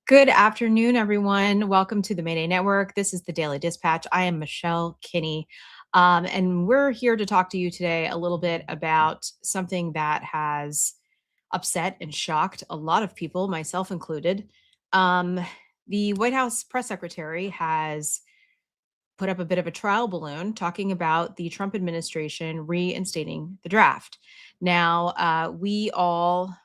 Good afternoon, everyone. Welcome to the Mayday Network. This is the Daily Dispatch. I am Michelle Kinney, and we're here to talk to you today a little bit about something that has upset and shocked a lot of people, myself included. Um, the White House press secretary has put up a bit of a trial balloon talking about the Trump administration reinstating the draft. Now, we all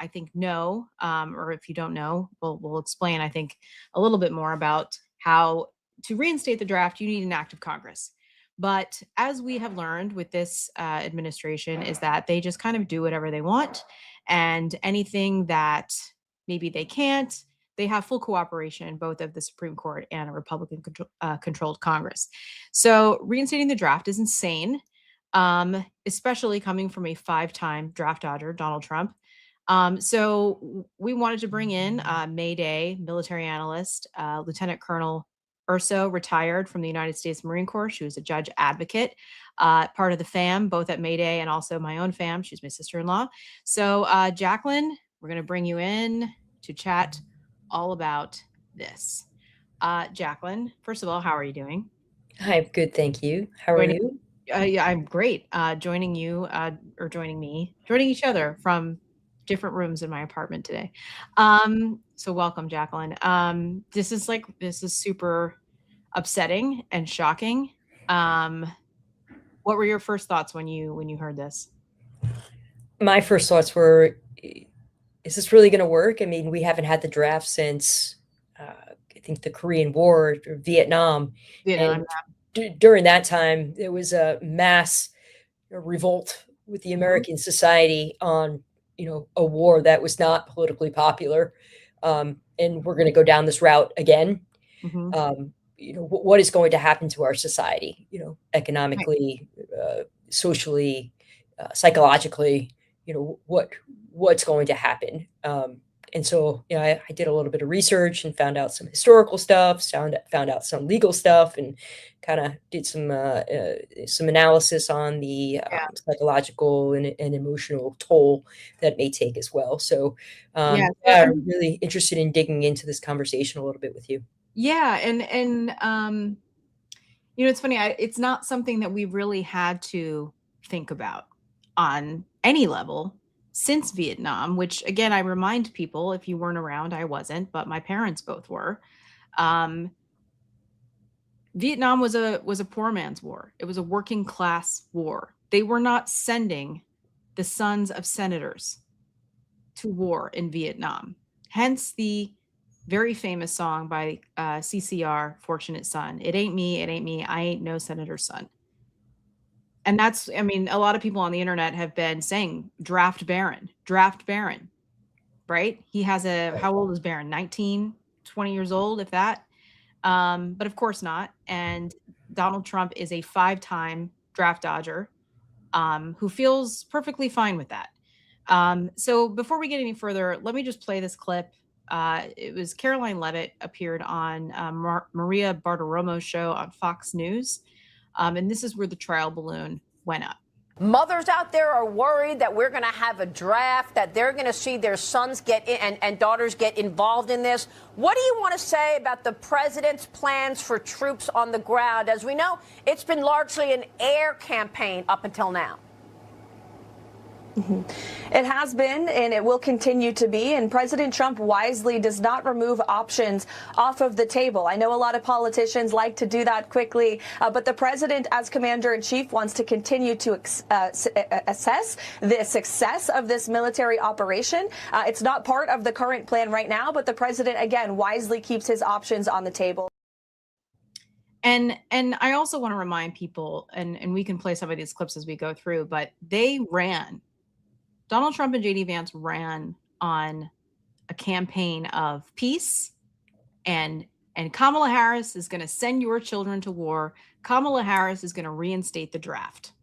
I think know, or if you don't know, we'll explain, I think, a little bit more about how to reinstate the draft, you need an act of Congress. But as we have learned with this administration, is that they just kind of do whatever they want. And anything that maybe they can't, they have full cooperation both of the Supreme Court and a Republican controlled Congress. So reinstating the draft is insane, especially coming from a 5-time draft dodger, Donald Trump. So we wanted to bring in Mayday military analyst, Lieutenant Colonel Urso, retired from the United States Marine Corps. She was a judge advocate, part of the fam, both at Mayday and also my own fam. She's my sister-in-law. So Jaclyn, we're going to bring you in to chat all about this. Jaclyn, first of all, how are you doing? I'm good, thank you. How are you? Yeah, I'm great. Joining you or joining each other from different rooms in my apartment today. So welcome, Jaclyn. This is super upsetting and shocking. What were your first thoughts when you heard this? My first thoughts were, is this really going to work? I mean, we haven't had the draft since I think the Korean War or Vietnam. And during that time, there was a mass revolt with the American society on a war that was not politically popular. And we're going to go down this route again. What is going to happen to our society, economically, socially, psychologically, what's going to happen. And so, I did a little bit of research and found out some historical stuff, found out some legal stuff, and kind of did some analysis on the psychological and emotional toll that may take as well. So, I'm really interested in digging into this conversation a little bit with you. Yeah, and it's funny. It's not something that we've really had to think about on any level since Vietnam, which again, I remind people, if you weren't around, I wasn't, but my parents both were. Vietnam was a poor man's war. It was a working class war. They were not sending the sons of senators to war in Vietnam. Hence the very famous song by CCR, Fortunate Son. It ain't me, I ain't no senator's son. And that's, I mean, a lot of people on the internet have been saying draft Baron, right? He has how old is Baron? 19, 20 years old, if that. But of course not. And Donald Trump is a 5-time draft dodger who feels perfectly fine with that. So before we get any further, let me just play this clip. It was Caroline Levitt appeared on Maria Bartiromo's show on Fox News. And this is where the trial balloon went up. Mothers out there are worried that we're going to have a draft, that they're going to see their sons get in and daughters get involved in this. What do you want to say about the president's plans for troops on the ground? As we know, it's been largely an air campaign up until now. It has been, and it will continue to be, and President Trump wisely does not remove options off of the table. I know a lot of politicians like to do that quickly, but the president, as commander-in-chief, wants to continue to assess the success of this military operation. It's not part of the current plan right now, but the president, again, wisely keeps his options on the table. And I also want to remind people, and we can play some of these clips as we go through, but Donald Trump and J.D. Vance ran on a campaign of peace, and Kamala Harris is going to send your children to war. Kamala Harris is going to reinstate the draft.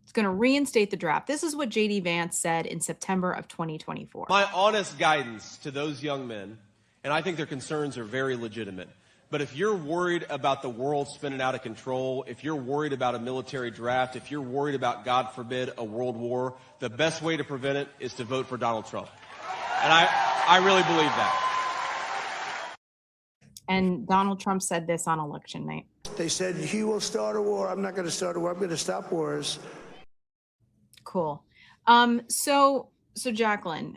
It's going to reinstate the draft. This is what J.D. Vance said in September of 2024. My honest guidance to those young men, and I think their concerns are very legitimate, but if you're worried about the world spinning out of control, if you're worried about a military draft, if you're worried about, God forbid, a world war, the best way to prevent it is to vote for Donald Trump. And I really believe that. And Donald Trump said this on election night. They said, he will start a war. I'm not going to start a war. I'm going to stop wars. Cool. So Jaclyn,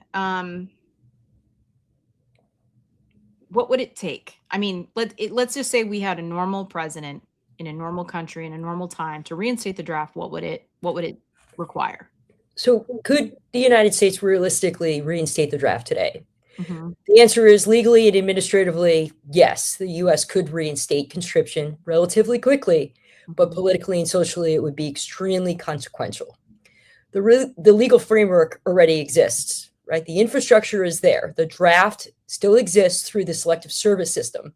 what would it take? I mean, let's just say we had a normal president in a normal country in a normal time to reinstate the draft. What would it require? So could the United States realistically reinstate the draft today? Mm-hmm. The answer is legally and administratively, yes, the U.S. could reinstate conscription relatively quickly, but politically and socially, it would be extremely consequential. The legal framework already exists, right? The infrastructure is there. The draft still exists through the selective service system.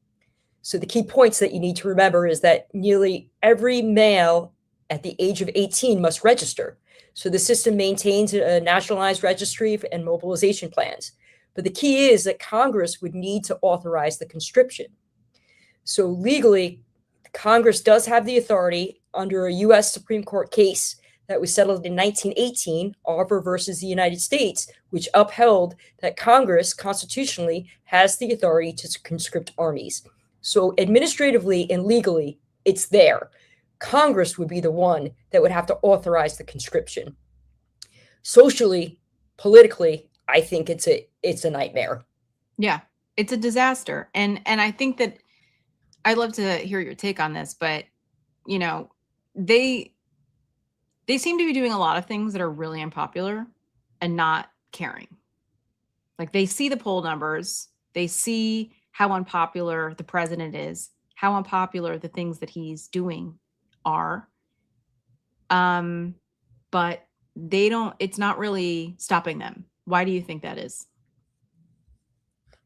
So the key points that you need to remember is that nearly every male at the age of 18 must register. So the system maintains a nationalized registry and mobilization plans. But the key is that Congress would need to authorize the conscription. So legally, Congress does have the authority under a U.S. Supreme Court case that was settled in 1918, Arbor versus the United States, which upheld that Congress constitutionally has the authority to conscript armies. So administratively and legally, it's there. Congress would be the one that would have to authorize the conscription. Socially, politically, I think it's a nightmare. Yeah, it's a disaster. And I think that I'd love to hear your take on this, but you know, they seem to be doing a lot of things that are really unpopular and not caring. Like they see the poll numbers, they see how unpopular the president is, how unpopular the things that he's doing are. But it's not really stopping them. Why do you think that is?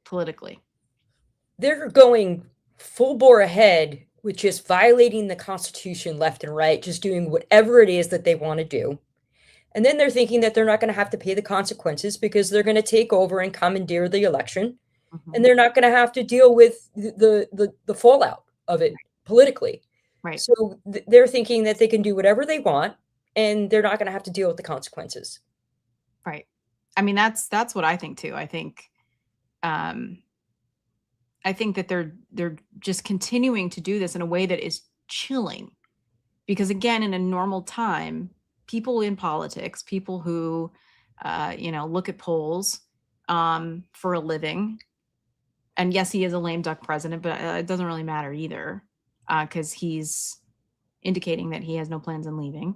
Politically. They're going full bore ahead with just violating the Constitution left and right, just doing whatever it is that they want to do. And then they're thinking that they're not going to have to pay the consequences because they're going to take over and commandeer the election. Mm-hmm. And they're not going to have to deal with the fallout of it politically. Right. So they're thinking that they can do whatever they want and they're not going to have to deal with the consequences. Right. I mean, that's what I think too. I think that they're just continuing to do this in a way that is chilling, because again, in a normal time, people in politics, people who look at polls for a living, and yes, he is a lame duck president, but it doesn't really matter either, because he's indicating that he has no plans on leaving.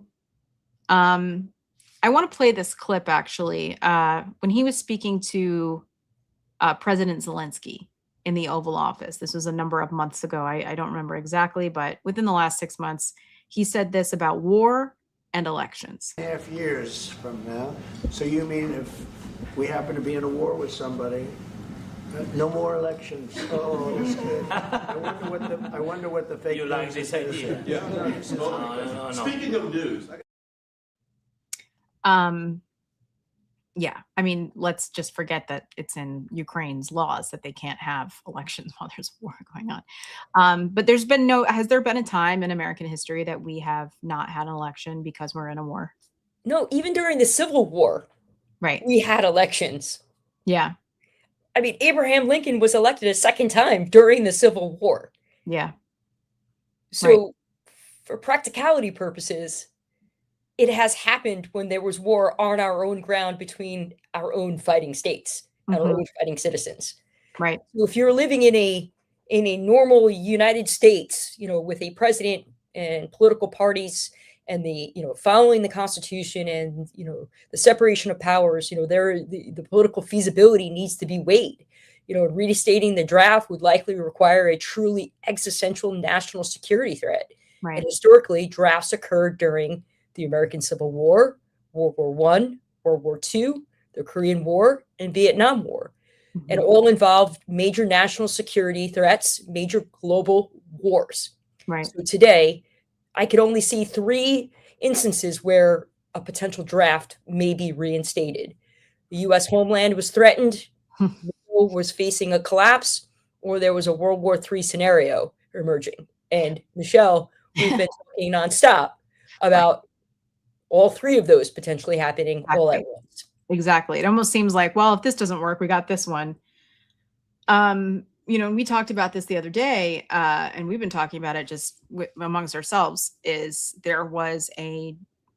I want to play this clip actually when he was speaking to President Zelensky in the Oval Office. This was a number of months ago. I don't remember exactly, but within the last 6 months, he said this about war and elections. Half years from now. So you mean if we happen to be in a war with somebody, no more elections? Oh, this kid. I wonder what the fake. You like this idea? Yeah. No. Speaking of news. Yeah, I mean, let's just forget that it's in Ukraine's laws that they can't have elections while there's a war going on. But has there been a time in American history that we have not had an election because we're in a war? No, even during the Civil War, right? We had elections. Yeah. I mean, Abraham Lincoln was elected a second time during the Civil War. Yeah. So right. For practicality purposes, it has happened when there was war on our own ground between our own fighting states and our own fighting citizens. Right. So if you're living in a normal United States, with a president and political parties and following the Constitution and, the separation of powers, the political feasibility needs to be weighed. Reinstating the draft would likely require a truly existential national security threat. Right. And historically, drafts occurred during the American Civil War, World War I, World War II, the Korean War, and Vietnam War. Mm-hmm. And all involved major national security threats, major global wars. Right. So today, I could only see 3 instances where a potential draft may be reinstated. The U.S. homeland was threatened, was facing a collapse, or there was a World War III scenario emerging. And Michelle, we've been talking nonstop about all 3 of those potentially happening all at once. Exactly. It almost seems like, well, if this doesn't work, we got this one. we talked about this the other day, and we've been talking about it just amongst ourselves, is there was a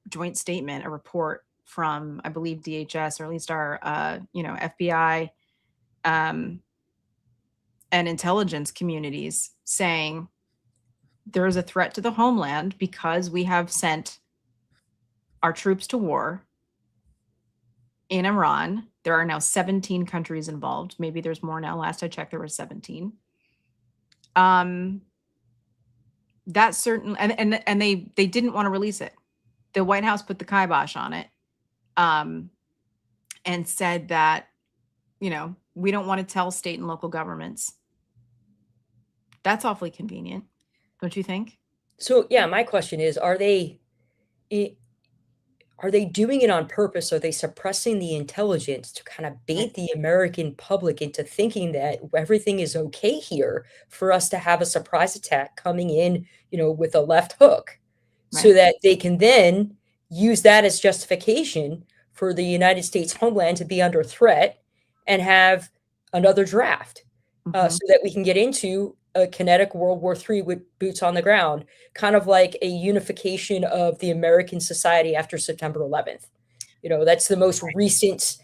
joint statement, a report from, I believe, DHS, or at least our, FBI, and intelligence communities, saying there is a threat to the homeland because we have sent our troops to war in Iran. There are now 17 countries involved. Maybe there's more now. Last I checked, there were 17. That certain and they didn't want to release it. The White House put the kibosh on it, and said that, we don't want to tell state and local governments. That's awfully convenient, don't you think? So yeah, my question is, are they doing it on purpose? Are they suppressing the intelligence to kind of bait the American public into thinking that everything is okay here for us to have a surprise attack coming in, with a left hook, so that they can then use that as justification for the United States homeland to be under threat and have another draft, so that we can get into a kinetic World War III with boots on the ground, kind of like a unification of the American society after September 11th. That's the most recent,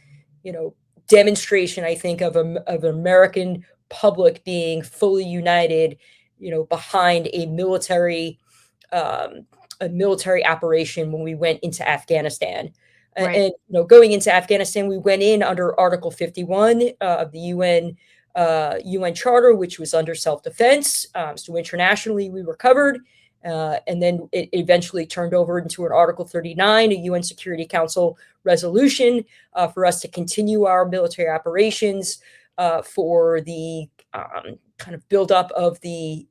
demonstration, I think, of an American public being fully united, behind a military operation when we went into Afghanistan. Right. And going into Afghanistan, we went in under Article 51 of the UN Charter, which was under self-defense. So internationally, we were covered. And then it eventually turned over into an Article 39, a UN Security Council resolution, for us to continue our military operations, for the kind of buildup of the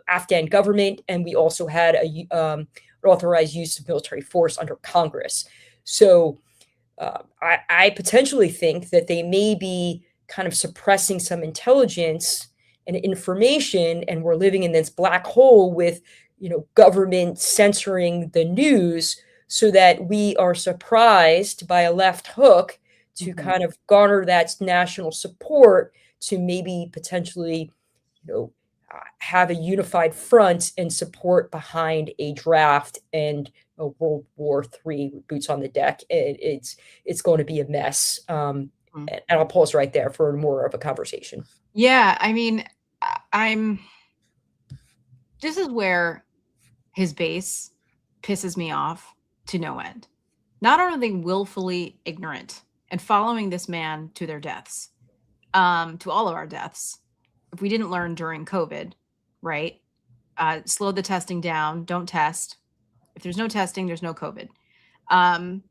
Afghan government. And we also had a authorized use of military force under Congress. So I potentially think that they may be kind of suppressing some intelligence and information, and we're living in this black hole with, government censoring the news, so that we are surprised by a left hook to kind of garner that national support to maybe potentially, have a unified front and support behind a draft and a World War III with boots on the deck. It's going to be a mess. And I'll pause right there for more of a conversation. Yeah, I mean, this is where his base pisses me off to no end. Not are they willfully ignorant and following this man to their deaths, to all of our deaths. If we didn't learn during COVID, right? Slow the testing down, don't test. If there's no testing, there's no COVID. And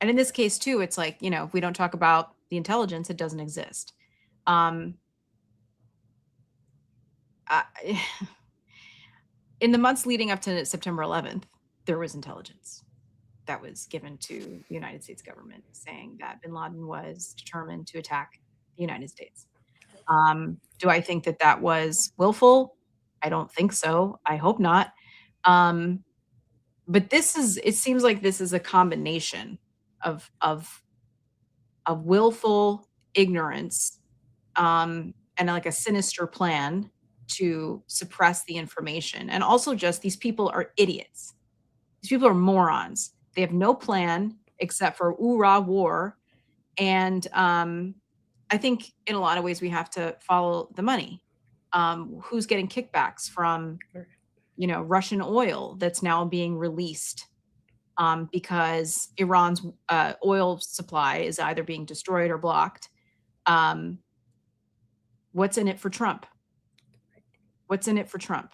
in this case too, it's like, if we don't talk about the intelligence, it doesn't exist. In the months leading up to September 11th, there was intelligence that was given to the United States government saying that bin Laden was determined to attack the United States. Do I think that that was willful? I don't think so. I hope not. But it seems like this is a combination of willful ignorance, and like a sinister plan to suppress the information. And also just, these people are idiots. These people are morons. They have no plan except for oorah war. And I think in a lot of ways we have to follow the money. Who's getting kickbacks from, Russian oil that's now being released, because Iran's oil supply is either being destroyed or blocked. What's in it for Trump? What's in it for Trump?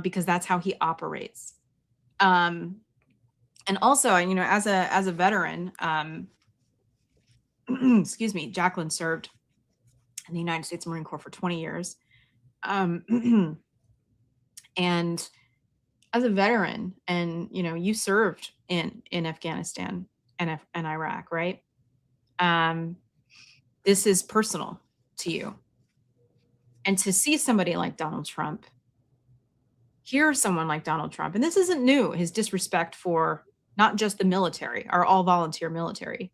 Because that's how he operates. And also, as a veteran, excuse me, Jaclyn served in the United States Marine Corps for 20 years. And as a veteran, and you served in Afghanistan and Iraq, right? This is personal to you. And to see somebody like Donald Trump, hear someone like Donald Trump, and this isn't new, his disrespect for not just the military, our all volunteer military,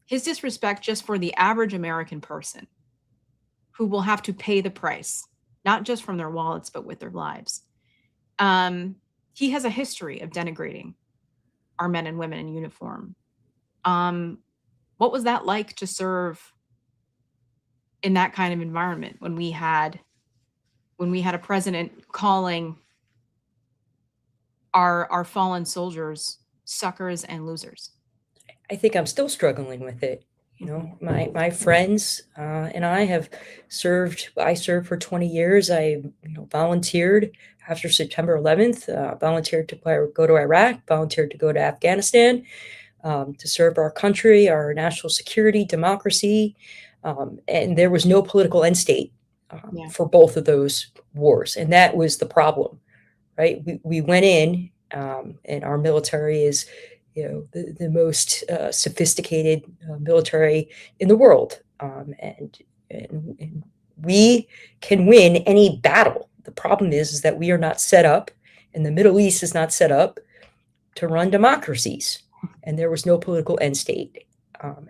his disrespect just for the average American person, who will have to pay the price, not just from their wallets, but with their lives. He has a history of denigrating our men and women in uniform. What was that like to serve in that kind of environment when we had a president calling our fallen soldiers suckers and losers? I think I'm still struggling with it. You know, my friends and I have served. I served for 20 years. I volunteered after September 11th. Volunteered to go to Iraq. Volunteered to go to Afghanistan to serve our country, our national security, democracy, and there was no political end state for both of those wars, and that was the problem, right? We went in, and our military is the most sophisticated military in the world. And we can win any battle. The problem is that we are not set up, and the Middle East is not set up to run democracies. And there was no political end state.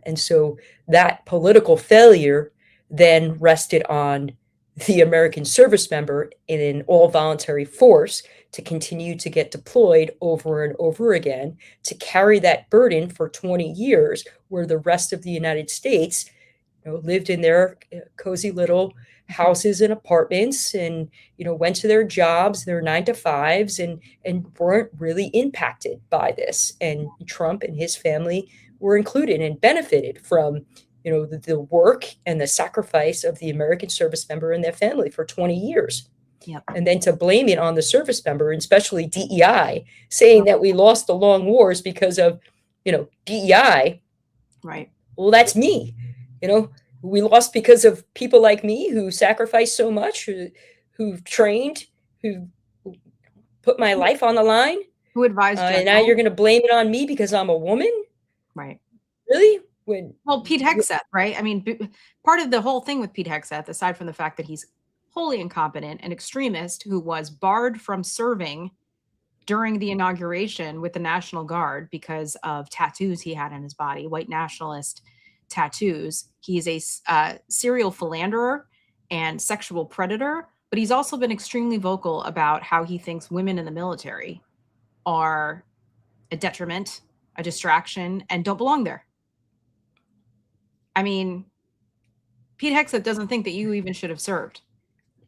And so that political failure then rested on the American service member in an all-voluntary force to continue to get deployed over and over again, to carry that burden for 20 years, where the rest of the United States lived in their cozy little houses and apartments and went to their jobs, their 9-to-5s, and weren't really impacted by this. And Trump and his family were included and benefited from the work and the sacrifice of the American service member and their family for 20 years. Yep. And then to blame it on the service member, and especially DEI, saying that we lost the long wars because of DEI. Right. Well, that's me. We lost because of people like me who sacrificed so much, who trained, who put my life on the line. Who advised you? And now you're going to blame it on me because I'm a woman? Right. Really? Well, Pete Hegseth, right? I mean, part of the whole thing with Pete Hegseth, aside from the fact that he's wholly incompetent, an extremist who was barred from serving during the inauguration with the National Guard because of tattoos he had on his body, white nationalist tattoos. He's a serial philanderer and sexual predator, but he's also been extremely vocal about how he thinks women in the military are a detriment, a distraction, and don't belong there. I mean, Pete Hegseth doesn't think that you even should have served.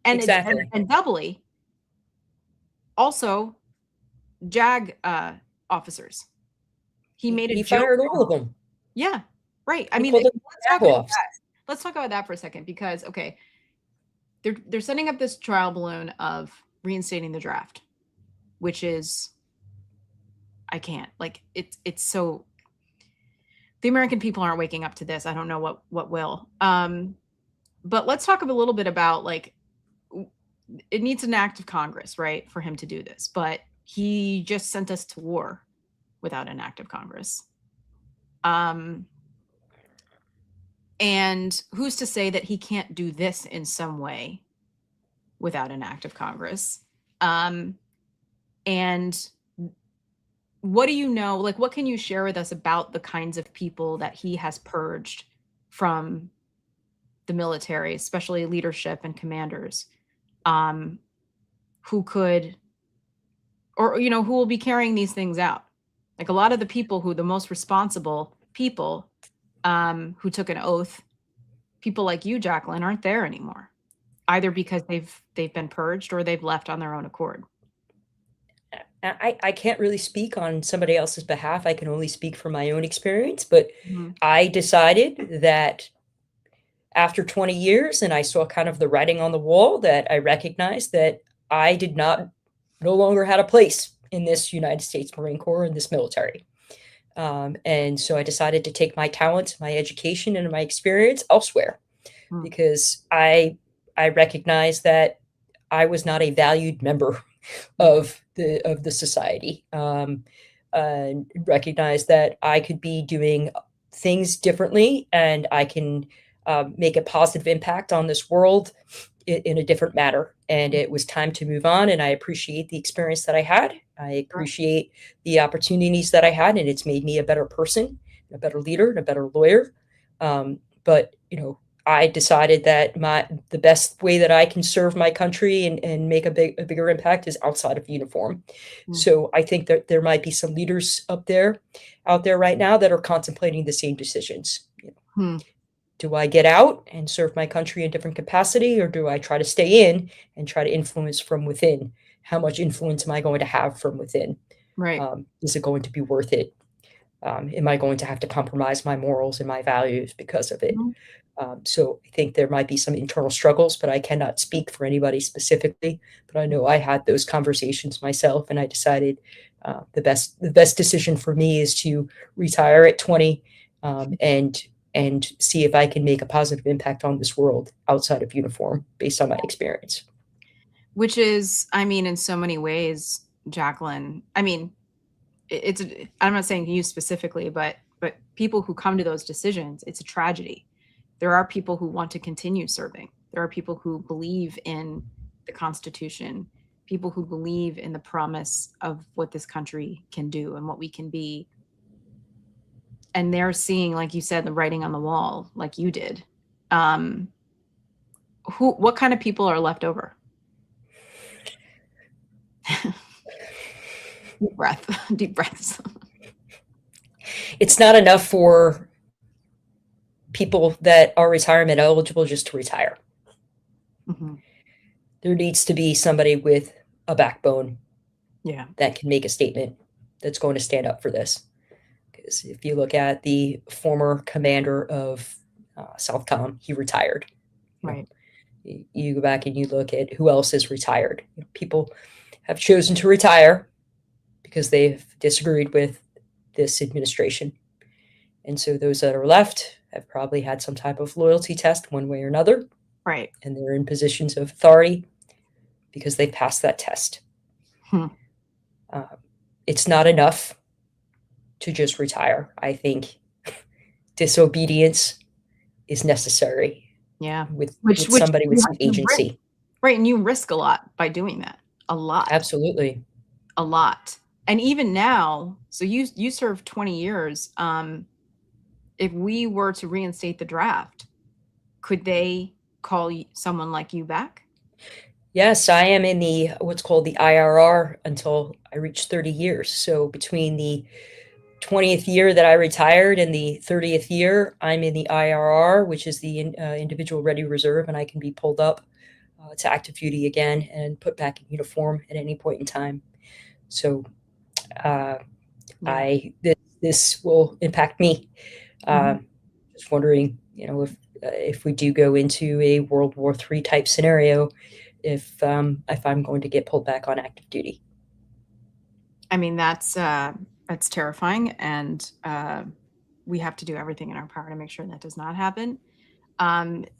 And exactly. And doubly, also, JAG officers. He fired all of them. Yeah, right. I mean, let's talk about that for a second, because okay, they're setting up this trial balloon of reinstating the draft, which is, I can't, like, it's so, the American people aren't waking up to this. I don't know what will. But let's talk a little bit about, like, it needs an act of Congress, right, for him to do this. But he just sent us to war without an act of Congress. And who's to say that he can't do this in some way without an act of Congress? And what do you know? Like, what can you share with us about the kinds of people that he has purged from the military, especially leadership and commanders, who could, or, who will be carrying these things out? Like, a lot of the people the most responsible people who took an oath, people like you, Jaclyn, aren't there anymore, either because they've been purged or they've left on their own accord. I can't really speak on somebody else's behalf. I can only speak from my own experience, but I decided that after 20 years, and I saw kind of the writing on the wall, that I recognized that I no longer had a place in this United States Marine Corps, in this military. And so I decided to take my talents, my education, and my experience elsewhere, because I recognized that I was not a valued member of the society, and recognized that I could be doing things differently, and I can make a positive impact on this world in a different manner. And it was time to move on. And I appreciate the experience that I had. I appreciate the opportunities that I had, and it's made me a better person, a better leader, and a better lawyer. But I decided that the best way that I can serve my country and make a bigger impact is outside of uniform. So I think that there might be some leaders out there right now that are contemplating the same decisions. Do I get out and serve my country in different capacity, or do I try to stay in and try to influence from within? How much influence am I going to have from within? Right. Is it going to be worth it? Am I going to have to compromise my morals and my values because of it? So I think there might be some internal struggles, but I cannot speak for anybody specifically. But I know I had those conversations myself, and I decided the best decision for me is to retire at 20 and see if I can make a positive impact on this world outside of uniform based on my experience. Which is, I mean, in so many ways, Jaclyn, I mean, I'm not saying you specifically, but people who come to those decisions, it's a tragedy. There are people who want to continue serving. There are people who believe in the Constitution, people who believe in the promise of what this country can do and what we can be. And they're seeing, like you said, the writing on the wall, like you did. What kind of people are left over? Deep breaths. It's not enough for people that are retirement eligible just to retire. There needs to be somebody with a backbone that can make a statement that's going to stand up for this. Because if you look at the former commander of Southcom, he retired. Right. You go back and you look at who else is retired. People have chosen to retire because they've disagreed with this administration. And so those that are left have probably had some type of loyalty test one way or another. Right. And they're in positions of authority because they passed that test. It's not enough to just retire. I think disobedience is necessary. Yeah. With somebody with some agency. Right. And you risk a lot by doing that. A lot. Absolutely. A lot. And even now, so you served 20 years. If we were to reinstate the draft, could they call someone like you back? Yes, I am in the what's called the IRR until I reach 30 years. So between the 20th year that I retired and the 30th year, I'm in the IRR, which is the individual ready reserve, and I can be pulled up to active duty again and put back in uniform at any point in time. So this will impact me. Just wondering, if we do go into a World War III type scenario, if I'm going to get pulled back on active duty. I mean, that's terrifying, and we have to do everything in our power to make sure that does not happen.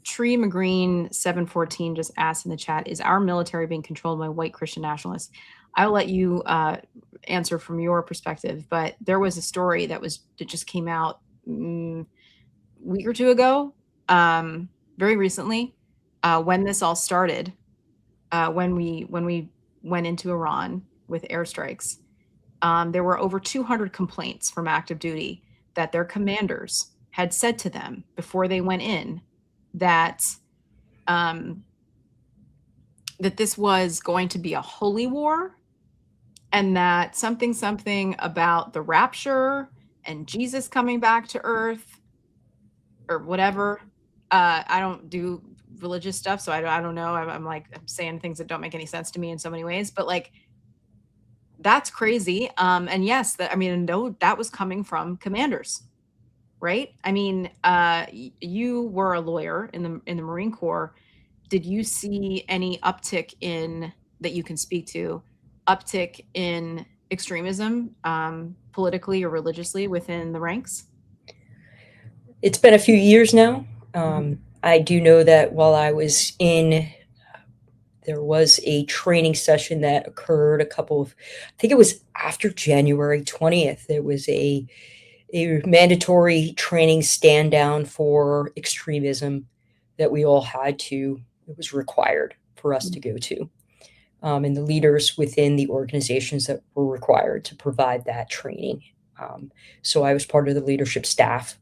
Tree McGreen 714 just asked in the chat, is our military being controlled by white Christian nationalists? I'll let you answer from your perspective, but there was a story that just came out a week or two ago, very recently, when this all started, when we went into Iran with airstrikes. There were over 200 complaints from active duty that their commanders had said to them before they went in that that this was going to be a holy war, and that something about the rapture and Jesus coming back to earth or whatever. I don't do religious stuff, so I don't know. I'm saying things that don't make any sense to me in so many ways, but like, that's crazy. And yes, that was coming from commanders, right? I mean, you were a lawyer in the Marine Corps. Did you see any uptick that you can speak to, uptick in extremism, politically or religiously within the ranks? It's been a few years now. I do know that while I was there was a training session that occurred I think it was after January 20th. There was a mandatory training stand down for extremism that we all it was required for us to go to. And the leaders within the organizations that were required to provide that training. So I was part of the leadership staff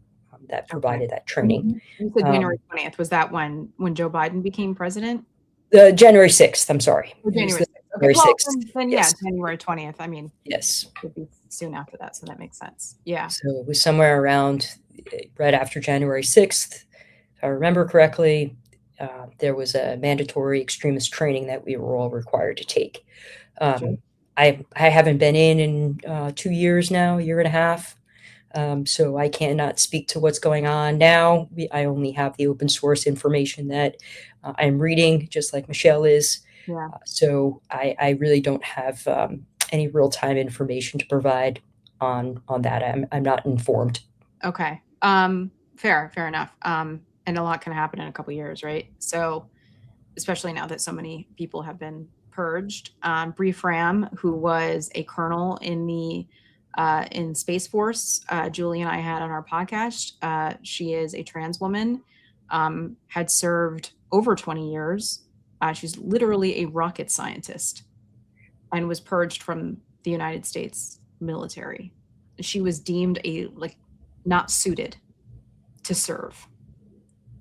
that provided that training. You said January 20th. Was that when Joe Biden became president? January 6th, I'm sorry. January 6th. January 6th. Then yes. Yeah, January 20th. I mean, yes. It would be soon after that, so that makes sense. Yeah. So it was somewhere around right after January 6th. If I remember correctly, there was a mandatory extremist training that we were all required to take. Sure. I haven't been in 2 years now, a year and a half. So I cannot speak to what's going on now. I only have the open source information that I'm reading, just like Michelle is. Yeah. So I really don't have any real-time information to provide on that. I'm not informed. Okay. Fair enough. And a lot can happen in a couple years, right? So, especially now that so many people have been purged. Bree Fram, who was a colonel in the in Space Force, Julie and I had on our podcast. She is a trans woman, had served over 20 years. She's literally a rocket scientist and was purged from the United States military. She was deemed not suited to serve.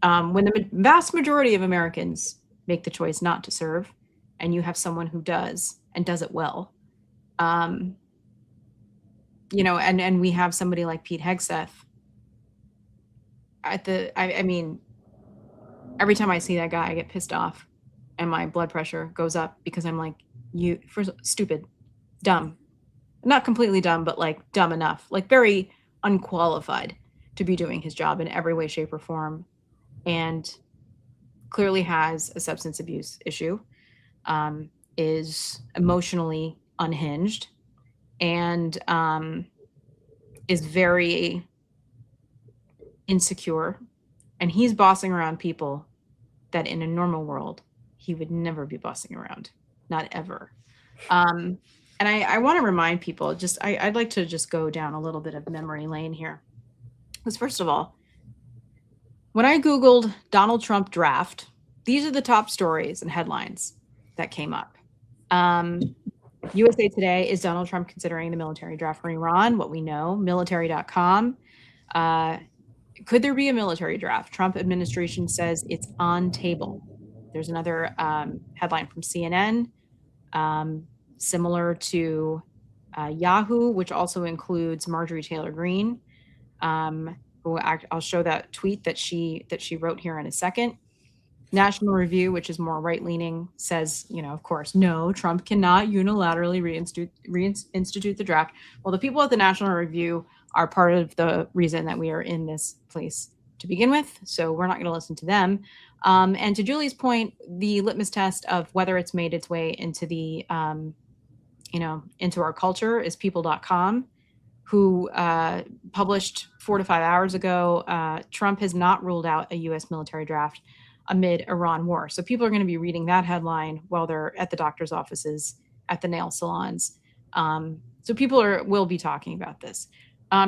When the vast majority of Americans make the choice not to serve, and you have someone who does and does it well, and we have somebody like Pete Hegseth I mean, every time I see that guy, I get pissed off and my blood pressure goes up because I'm like, stupid, dumb, not completely dumb, but like dumb enough, like very unqualified to be doing his job in every way, shape, or form, and clearly has a substance abuse issue, is emotionally unhinged, and is very insecure, and he's bossing around people that in a normal world he would never be bossing around, not ever. And I want to remind people, I'd like to just go down a little bit of memory lane here. Because first of all, when I Googled Donald Trump draft, these are the top stories and headlines that came up. USA Today, is Donald Trump considering the military draft for Iran? What we know, military.com. Could there be a military draft? Trump administration says it's on table. There's another headline from CNN, similar to Yahoo, which also includes Marjorie Taylor Greene, who I'll show that tweet that she wrote here in a second. National Review, which is more right-leaning, says, of course, no, Trump cannot unilaterally reinstitute the draft. Well, the people at the National Review are part of the reason that we are in this place to begin with, so we're not going to listen to them. And to Julie's point, the litmus test of whether it's made its way into the, into our culture is people.com, who published 4 to 5 hours ago, Trump has not ruled out a U.S. military draft amid Iran war. So people are going to be reading that headline while they're at the doctor's offices, at the nail salons. So people will be talking about this.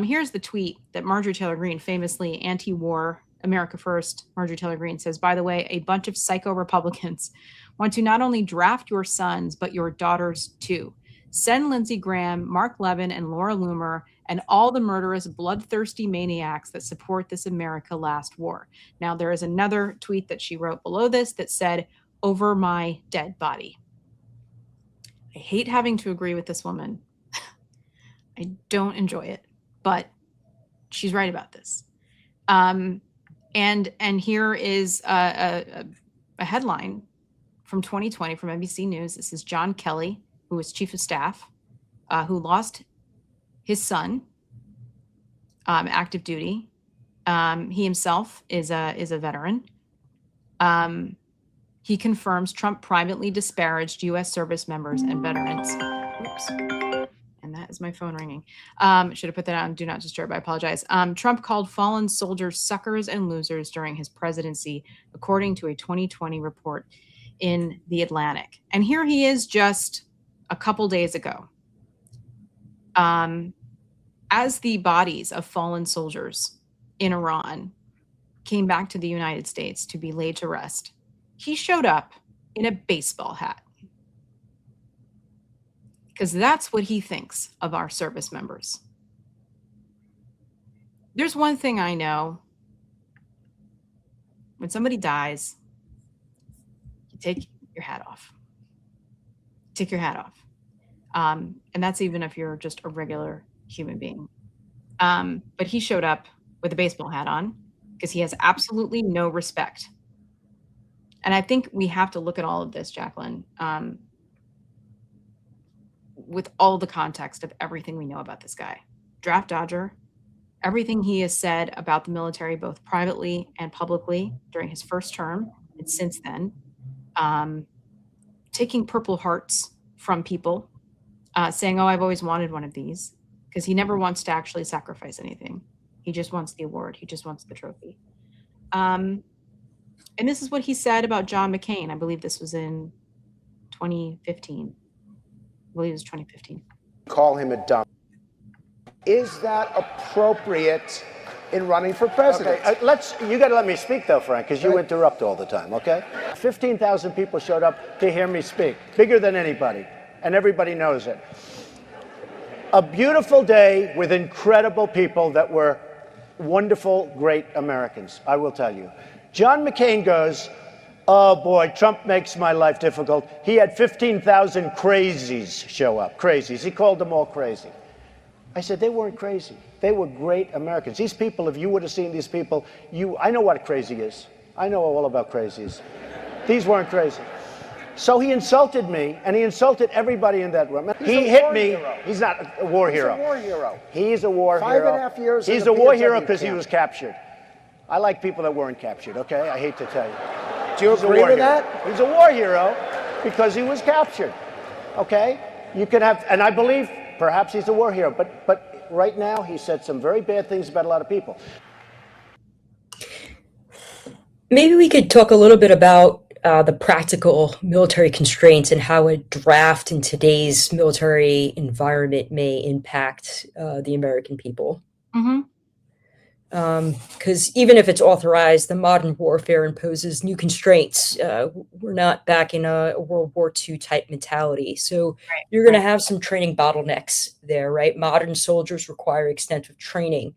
Here's the tweet that Marjorie Taylor Greene, famously anti-war, America First, Marjorie Taylor Greene says, by the way, a bunch of psycho Republicans want to not only draft your sons, but your daughters too. Send Lindsey Graham, Mark Levin, and Laura Loomer, and all the murderous, bloodthirsty maniacs that support this America last war. Now, there is another tweet that she wrote below this that said, over my dead body. I hate having to agree with this woman. I don't enjoy it, but she's right about this. And here is a headline from 2020 from NBC News. This is John Kelly, who was chief of staff, who lost his son, active duty. He himself is a veteran. He confirms Trump privately disparaged U.S. service members and veterans. Oops. And that is my phone ringing. Should have put that on Do Not Disturb. I apologize. Trump called fallen soldiers suckers and losers during his presidency, according to a 2020 report in The Atlantic. And here he is just a couple days ago. As the bodies of fallen soldiers in Iran came back to the United States to be laid to rest, he showed up in a baseball hat. Because that's what he thinks of our service members. There's one thing I know When somebody dies, you take your hat off. Take your hat off. And that's even if you're just a regular human being. But he showed up with a baseball hat on because he has absolutely no respect. And I think we have to look at all of this, Jaclyn, with all the context of everything we know about this guy. Draft dodger, everything he has said about the military, both privately and publicly during his first term and since then, taking Purple Hearts from people, saying, oh, I've always wanted one of these, because he never wants to actually sacrifice anything. He just wants the award. He just wants the trophy. And this is what he said about John McCain. I believe this was in 2015. I believe it was 2015. Call him a dumb. Is that appropriate in running for president? Okay, you got to let me speak though, Frank, because you interrupt all the time, okay? 15,000 people showed up to hear me speak, bigger than anybody, and everybody knows it. A beautiful day with incredible people that were wonderful, great Americans, I will tell you. John McCain goes, oh boy, Trump makes my life difficult. He had 15,000 crazies show up, crazies. He called them all crazy. I said, they weren't crazy. They were great Americans. These people, if you would have seen these people, I know what crazy is. I know all about crazies. These weren't crazy. So he insulted me, and he insulted everybody in that room. He hit me. Hero. He's not a war hero. He's a war hero. He's a war hero. 5.5 years. He's a war hero because he was captured. I like people that weren't captured, okay? I hate to tell you. Do you agree with that? He's a war hero because he was captured, okay? You can have, and I believe perhaps he's a war hero, but right now he said some very bad things about a lot of people. Maybe we could talk a little bit about the practical military constraints and how a draft in today's military environment may impact the American people. Mm-hmm. Because even if it's authorized, the modern warfare imposes new constraints. We're not back in a World War II type mentality. So you're going to have some training bottlenecks there, right? Modern soldiers require extensive training.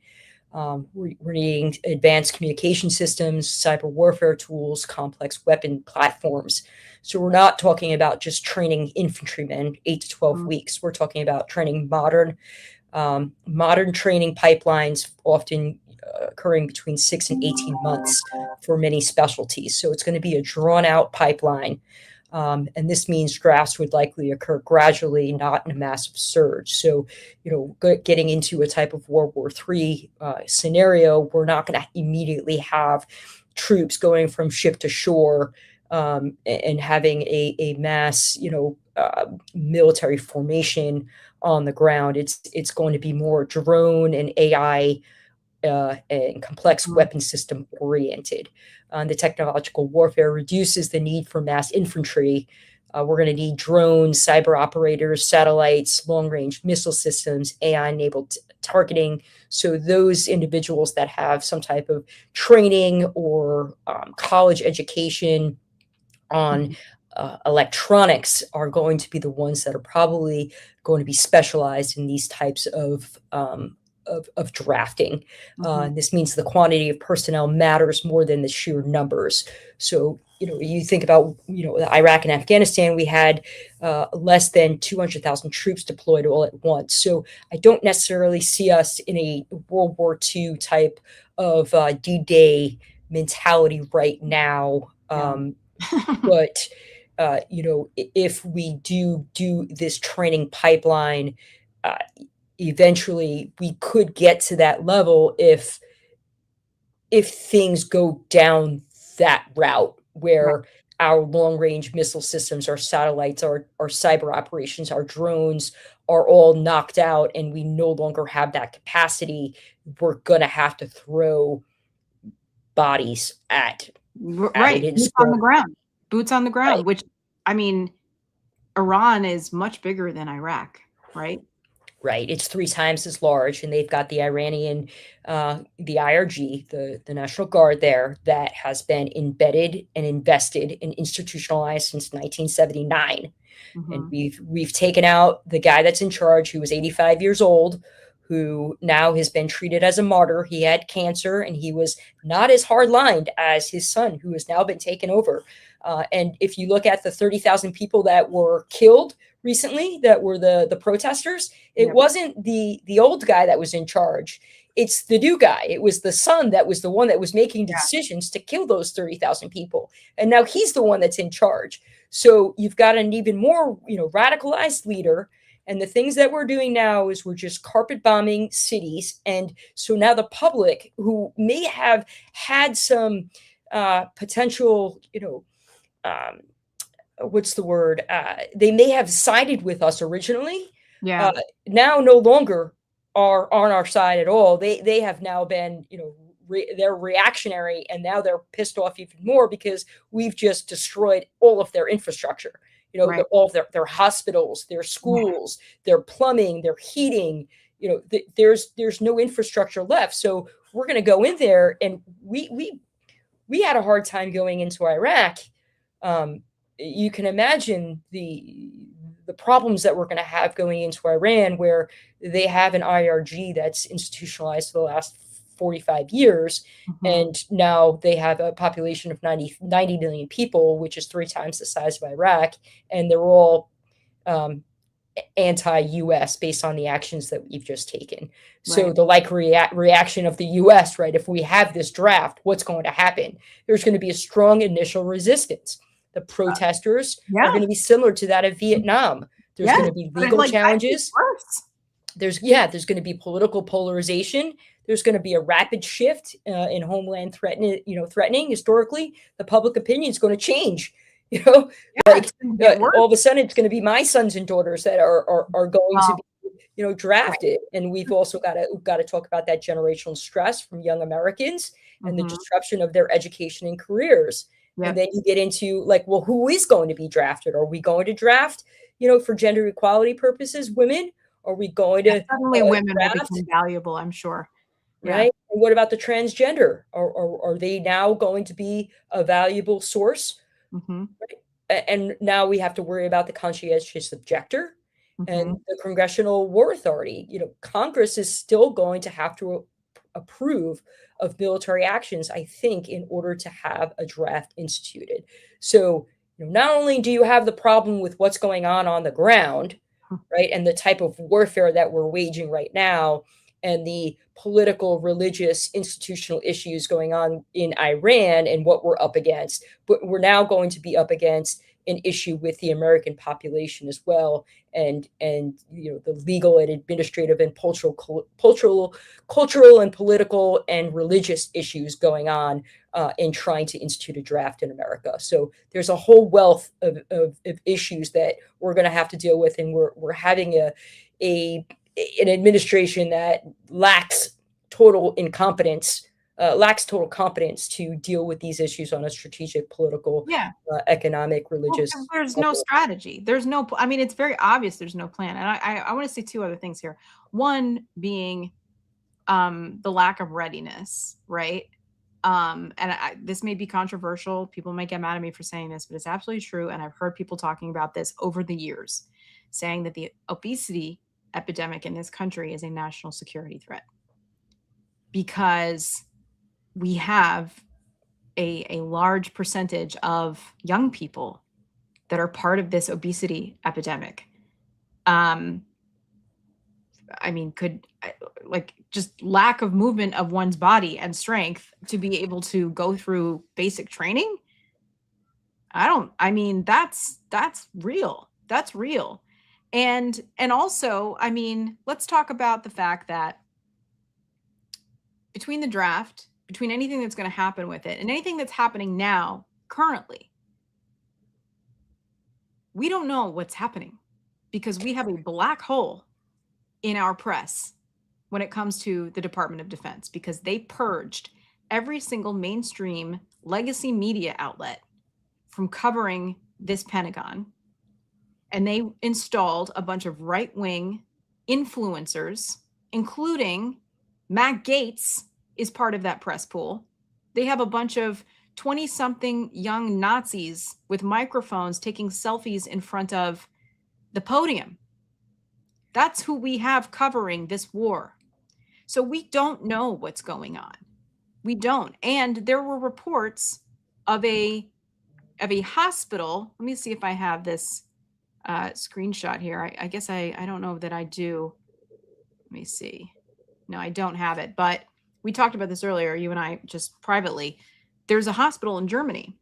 We're needing advanced communication systems, cyber warfare tools, complex weapon platforms. So we're not talking about just training infantrymen 8 to 12 weeks. We're talking about training modern training pipelines, often occurring between 6 and 18 months for many specialties. So it's going to be a drawn out pipeline. And this means drafts would likely occur gradually, not in a massive surge. So, getting into a type of World War III scenario, we're not going to immediately have troops going from ship to shore and having a mass, military formation on the ground. It's going to be more drone and AI and complex weapon system oriented. The technological warfare reduces the need for mass infantry. We're going to need drones, cyber operators, satellites, long-range missile systems, AI-enabled targeting. So those individuals that have some type of training or college education on electronics are going to be the ones that are probably going to be specialized in these types of drafting. This means the quantity of personnel matters more than the sheer numbers. So, you think about, Iraq and Afghanistan, we had less than 200,000 troops deployed all at once. So I don't necessarily see us in a World War II type of D-Day mentality right now. But, if we do this training pipeline, eventually we could get to that level if things go down that route where our long-range missile systems, our satellites, our cyber operations, our drones are all knocked out and we no longer have that capacity. We're going to have to throw bodies at boots on the ground. Boots on the ground, which, Iran is much bigger than Iraq, right? Right. It's 3 times as large, and they've got the Iranian, the IRG, the National Guard there that has been embedded and invested and institutionalized since 1979. And we've taken out the guy that's in charge, who was 85 years old, who now has been treated as a martyr. He had cancer and he was not as hard-lined as his son, who has now been taken over. And if you look at the 30,000 people that were killed recently, that were the protesters, it wasn't the old guy that was in charge. It's the new guy. It was the son that was the one that was making decisions to kill those 30,000 people. And now he's the one that's in charge. So you've got an even more, radicalized leader. And the things that we're doing now is we're just carpet bombing cities. And so now the public, who may have had some potential, what's the word? They may have sided with us originally. Yeah. Now no longer are on our side at all. They have now been, they're reactionary, and now they're pissed off even more because we've just destroyed all of their infrastructure. All of their hospitals, their schools, their plumbing, their heating. There's no infrastructure left. So we're going to go in there, and we had a hard time going into Iraq. You can imagine the problems that we're going to have going into Iran, where they have an IRG that's institutionalized for the last 45 years. And now they have a population of 90 million people, which is 3 times the size of Iraq. And they're all anti-US based on the actions that we've just taken. So the reaction of the US, right? If we have this draft, what's going to happen? There's going to be a strong initial resistance. The protesters are going to be similar to that of Vietnam. There's going to be legal challenges. There's going to be political polarization. There's going to be a rapid shift in homeland threatening. Historically, the public opinion is going to change. All of a sudden, it's going to be my sons and daughters that are going to be, drafted. And we've also got to talk about that generational stress from young Americans and the disruption of their education and careers. And then you get into who is going to be drafted? Are we going to draft, for gender equality purposes, women? Are we going to suddenly women will become valuable? I'm sure. Right. And what about the transgender? Are they now going to be a valuable source? Right? And now we have to worry about the conscientious objector and the Congressional War Authority. Congress is still going to have to approve of military actions, I think, in order to have a draft instituted. So not only do you have the problem with what's going on the ground, right, and the type of warfare that we're waging right now, and the political, religious, institutional issues going on in Iran and what we're up against, but we're now going to be up against an issue with the American population as well, and the legal and administrative and cultural and political and religious issues going on in trying to institute a draft in America. So there's a whole wealth of issues that we're going to have to deal with, and we're having an administration that lacks total competence to deal with these issues on a strategic, political, economic, religious. Well, there's no strategy. There's no, it's very obvious there's no plan. And I want to say 2 other things here. One being the lack of readiness, right? This may be controversial. People might get mad at me for saying this, but it's absolutely true. And I've heard people talking about this over the years, saying that the obesity epidemic in this country is a national security threat because we have a large percentage of young people that are part of this obesity epidemic. Could just lack of movement of one's body and strength to be able to go through basic training. That's real. That's real. And also, let's talk about the fact that between the draft, between anything that's going to happen with it and anything that's happening now, currently, we don't know what's happening because we have a black hole in our press when it comes to the Department of Defense, because they purged every single mainstream legacy media outlet from covering this Pentagon. And they installed a bunch of right-wing influencers, including Matt Gaetz is part of that press pool. They have a bunch of 20-something young Nazis with microphones taking selfies in front of the podium. That's who we have covering this war. So we don't know what's going on. We don't. And there were reports of a hospital. Let me see if I have this screenshot here. I guess I don't know that I do. Let me see. No, I don't have it. But we talked about this earlier, you and I, just privately. There's a hospital in Germany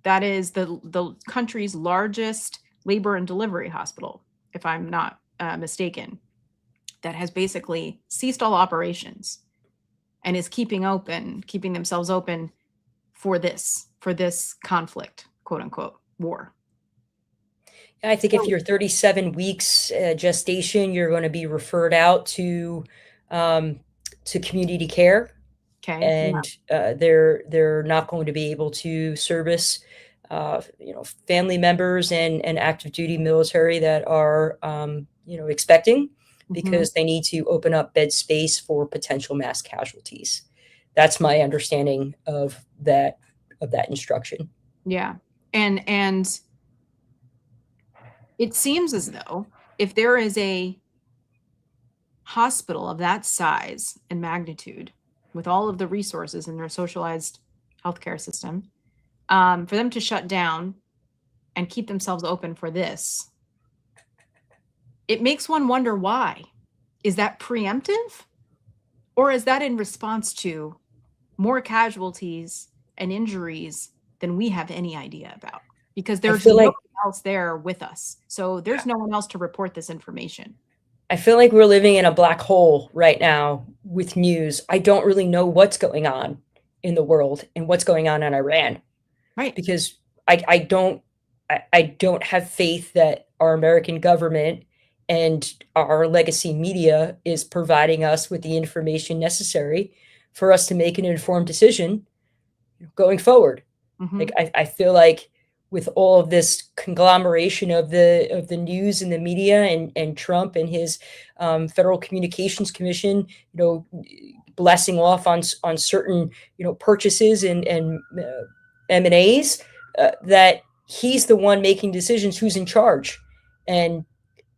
that is the country's largest labor and delivery hospital, if I'm not mistaken, that has basically ceased all operations and is keeping themselves open for this conflict, quote unquote, war. I think if you're 37 weeks gestation, you're going to be referred out to community care. Okay. And they're not going to be able to service family members and active duty military that are expecting, because they need to open up bed space for potential mass casualties. That's my understanding of that instruction. Yeah. And it seems as though if there is a hospital of that size and magnitude with all of the resources in their socialized healthcare system, for them to shut down and keep themselves open for this, it makes one wonder why. Is that preemptive? Or is that in response to more casualties and injuries than we have any idea about? Because there's no one else there with us. So there's no one else to report this information. I feel like we're living in a black hole right now with news. I don't really know what's going on in the world and what's going on in Iran. Right. Because I don't have faith that our American government and our legacy media is providing us with the information necessary for us to make an informed decision going forward. Like I feel like with all of this conglomeration of the news and the media and Trump and his Federal Communications Commission, blessing off on certain purchases and M&As, that he's the one making decisions who's in charge, and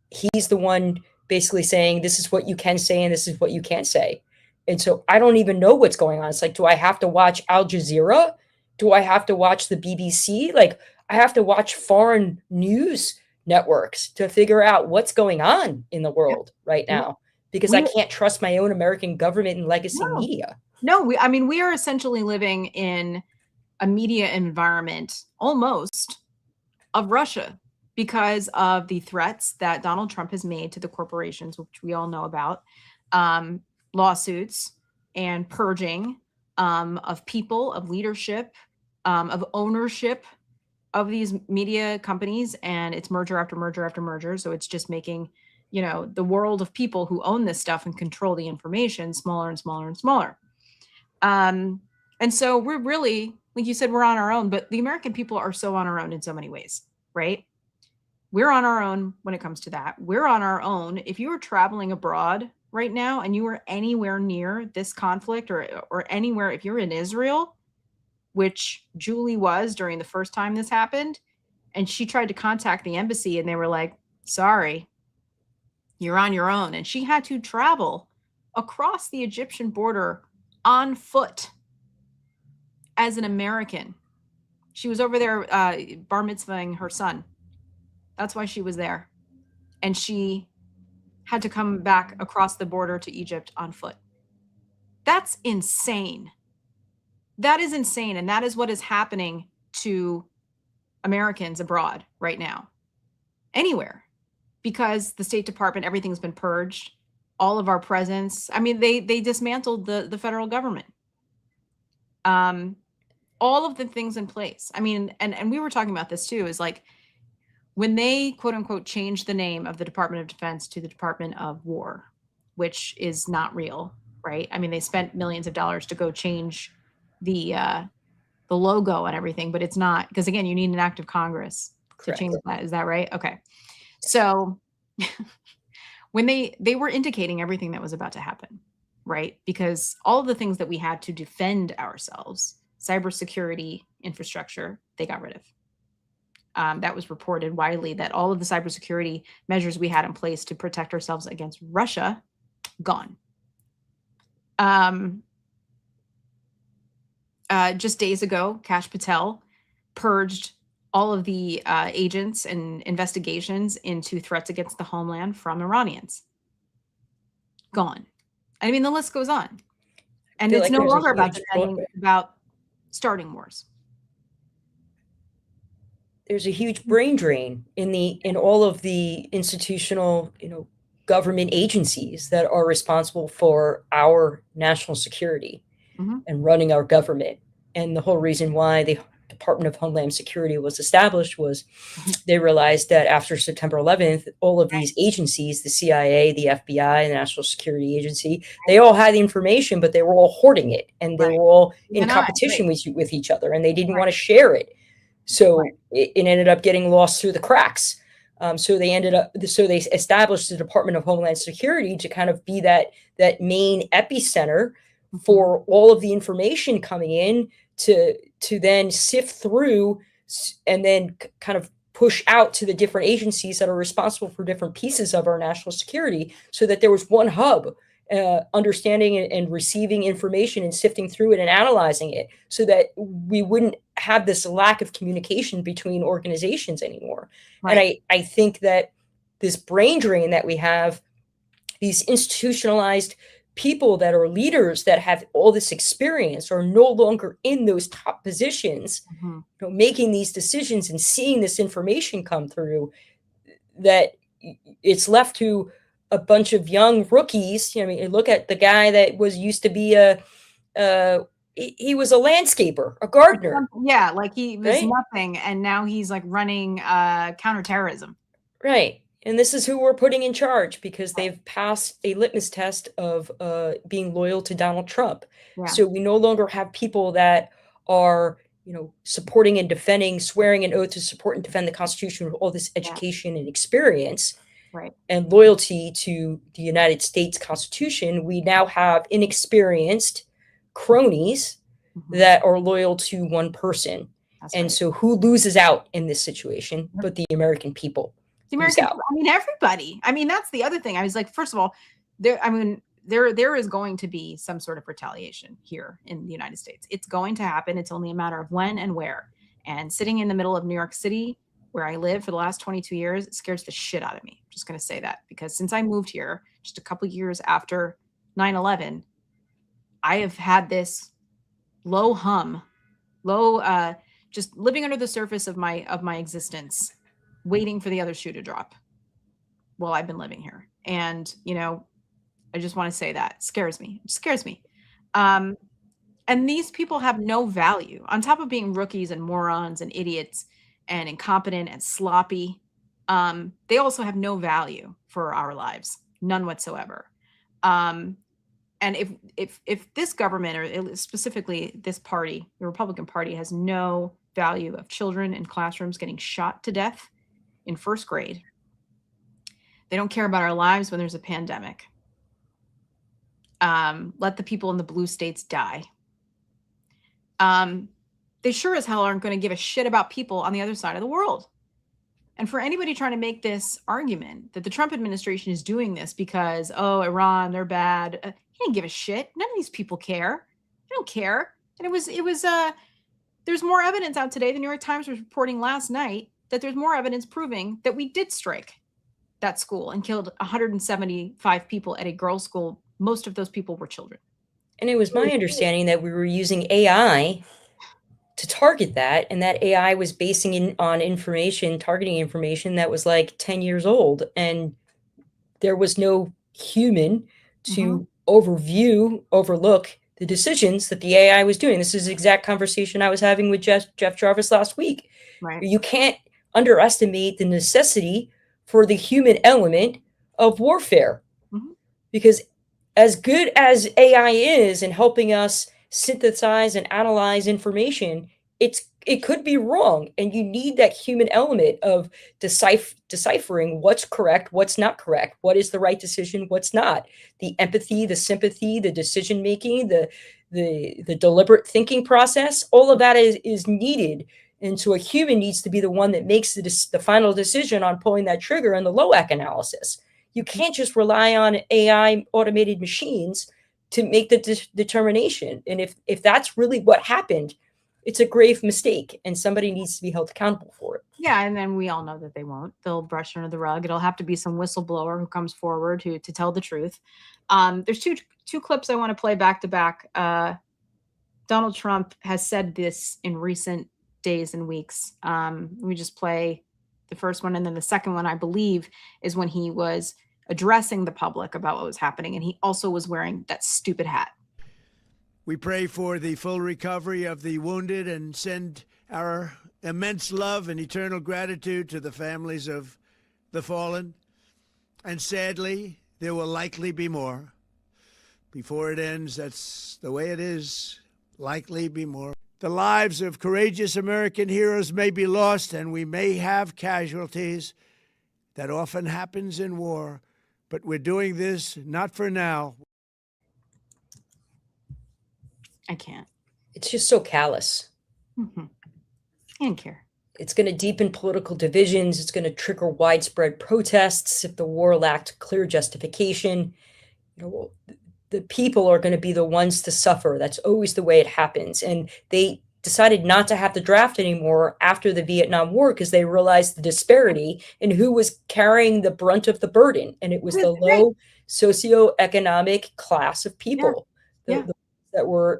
he's the one basically saying this is what you can say and this is what you can't say. And so I don't even know what's going on. It's like, do I have to watch Al Jazeera? Do I have to watch the BBC? Like, I have to watch foreign news networks to figure out what's going on in the world right now, because I can't trust my own American government and legacy media. No, we are essentially living in a media environment almost of Russia because of the threats that Donald Trump has made to the corporations, which we all know about, lawsuits and purging of people, of leadership, of ownership of these media companies, and it's merger after merger after merger. So it's just making, the world of people who own this stuff and control the information smaller and smaller and smaller. And so we're really, like you said, we're on our own, but the American people are so on our own in so many ways, right? We're on our own when it comes to that. We're on our own. If you were traveling abroad right now and you were anywhere near this conflict or anywhere, if you're in Israel, which Julie was during the first time this happened, and she tried to contact the embassy and they were like, sorry, you're on your own. And she had to travel across the Egyptian border on foot as an American. She was over there bar mitzvahing her son. That's why she was there. And she had to come back across the border to Egypt on foot. That's insane. That is insane. And that is what is happening to Americans abroad right now. Anywhere. Because the State Department, everything's been purged. All of our presence. I mean, they dismantled the federal government. All of the things in place. I mean, and we were talking about this too, is like when they quote unquote changed the name of the Department of Defense to the Department of War, which is not real, right? I mean, they spent millions of dollars to go change the logo and everything, but it's not, because again, you need an act of Congress to change that. Is that right? Okay. So when they were indicating everything that was about to happen, right? Because all of the things that we had to defend ourselves, cybersecurity infrastructure, they got rid of. That was reported widely that all of the cybersecurity measures we had in place to protect ourselves against Russia, gone. Just days ago, Kash Patel purged all of the agents and investigations into threats against the homeland from Iranians. Gone. I mean, the list goes on. And it's no longer about defending, it's about starting wars. There's a huge brain drain in all of the institutional, government agencies that are responsible for our national security and running our government. And the whole reason why the Department of Homeland Security was established was they realized that after September 11th, all of these agencies, the CIA, the FBI, the National Security Agency, they all had the information, but they were all hoarding it. And they were all in competition with each other, and they didn't want to share it. So it ended up getting lost through the cracks. So they established the Department of Homeland Security to kind of be that main epicenter for all of the information coming in to then sift through and then kind of push out to the different agencies that are responsible for different pieces of our national security, so that there was one hub understanding and receiving information and sifting through it and analyzing it, so that we wouldn't have this lack of communication between organizations anymore. Right. And I think that this brain drain that we have, these institutionalized people that are leaders that have all this experience are no longer in those top positions, making these decisions and seeing this information come through, that it's left to a bunch of young rookies. I mean, look at the guy that used to be he was a landscaper, a gardener. Yeah, like he was nothing, and now he's like running counterterrorism. Right. And this is who we're putting in charge, because they've passed a litmus test of being loyal to Donald Trump. Yeah. So we no longer have people that are, supporting and defending, swearing an oath to support and defend the Constitution with all this education and experience and loyalty to the United States Constitution. We now have inexperienced cronies that are loyal to one person. So who loses out in this situation but the American people? The American people, I mean, everybody. I mean, that's the other thing. I was like, first of all, there is going to be some sort of retaliation here in the United States. It's going to happen. It's only a matter of when and where. And sitting in the middle of New York City, where I live for the last 22 years, it scares the shit out of me. I'm just going to say that, because since I moved here just a couple years after 9/11, I have had this just living under the surface of my existence, waiting for the other shoe to drop while I've been living here. And, I just want to say that scares me. It scares me. And these people have no value on top of being rookies and morons and idiots and incompetent and sloppy. They also have no value for our lives, none whatsoever. And if this government, or specifically this party, the Republican Party, has no value of children in classrooms getting shot to death in first grade, they don't care about our lives when there's a pandemic. Let the people in the blue states die. They sure as hell aren't going to give a shit about people on the other side of the world. And for anybody trying to make this argument that the Trump administration is doing this because, Iran, they're bad, he didn't give a shit. None of these people care. They don't care. And there's more evidence out today. The New York Times was reporting last night that there's more evidence proving that we did strike that school and killed 175 people at a girls' school. Most of those people were children. And it was my understanding that we were using AI to target that, and that AI was basing in on targeting information that was like 10 years old, and there was no human to overlook the decisions that the AI was doing. This is the exact conversation I was having with Jeff Jarvis last week. Right. You can't underestimate the necessity for the human element of warfare, because as good as AI is in helping us synthesize and analyze information, it could be wrong, and you need that human element of deciphering what's correct, what's not correct, what is the right decision, what's not. The empathy, the sympathy, the decision making, the deliberate thinking process, all of that is needed. And so a human needs to be the one that makes the final decision on pulling that trigger in the LOAC analysis. You can't just rely on AI automated machines to make the determination. And if that's really what happened, it's a grave mistake, and somebody needs to be held accountable for it. Yeah, and then we all know that they won't. They'll brush under the rug. It'll have to be some whistleblower who comes forward to tell the truth. There's two clips I want to play back to back. Donald Trump has said this in recent days and weeks. We just play the first one, and then the second one, I believe, is when he was addressing the public about what was happening, and he also was wearing that stupid hat. We pray for the full recovery of the wounded and send our immense love and eternal gratitude to the families of the fallen. And sadly, there will likely be more. Before it ends, that's the way it is, likely be more. The lives of courageous American heroes may be lost, and we may have casualties. That often happens in war. But we're doing this not for now. I can't. It's just so callous. Mm-hmm. I don't care. It's going to deepen political divisions. It's going to trigger widespread protests if the war lacked clear justification. The people are going to be the ones to suffer. That's always the way it happens. And they decided not to have the draft anymore after the Vietnam War because they realized the disparity in who was carrying the brunt of the burden. And it was the low socioeconomic class of people. Yeah. The that were,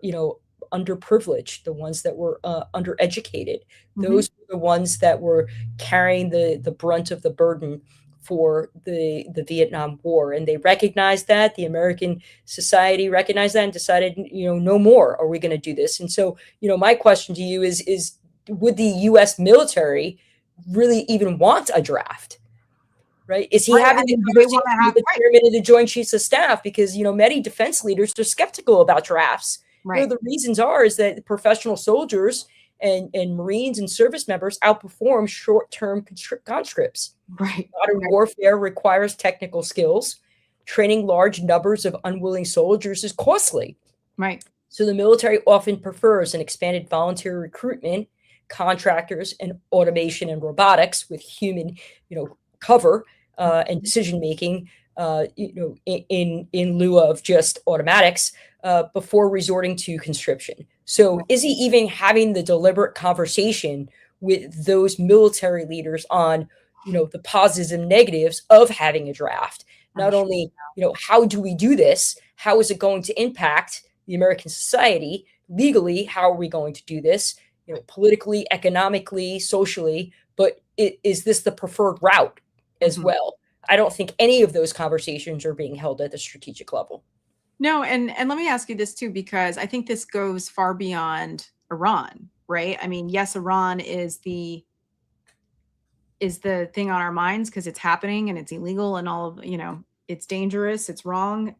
underprivileged, the ones that were undereducated. Those were the ones that were carrying the brunt of the burden for the Vietnam War. And they recognized that, the American society recognized that and decided, no more are we going to do this. And so, my question to you is would the U.S. military really even want a draft? Right? Is he having the conversation with the chairman of the Joint Chiefs of Staff? Because, many defense leaders are skeptical about drafts. Right. The reasons is that professional soldiers and Marines and service members outperform short-term conscripts. Right. Modern warfare requires technical skills. Training large numbers of unwilling soldiers is costly. Right. So the military often prefers an expanded volunteer recruitment, contractors, and automation and robotics with human, cover and decision making, in lieu of just automatics, before resorting to conscription. So is he even having the deliberate conversation with those military leaders on, the positives and negatives of having a draft? Not only, how do we do this? How is it going to impact the American society? Legally, how are we going to do this? Politically, economically, socially, but is this the preferred route as well? I don't think any of those conversations are being held at the strategic level. No, and let me ask you this too, because I think this goes far beyond Iran, right? I mean, yes, Iran is the thing on our minds because it's happening and it's illegal and all of, it's dangerous, it's wrong,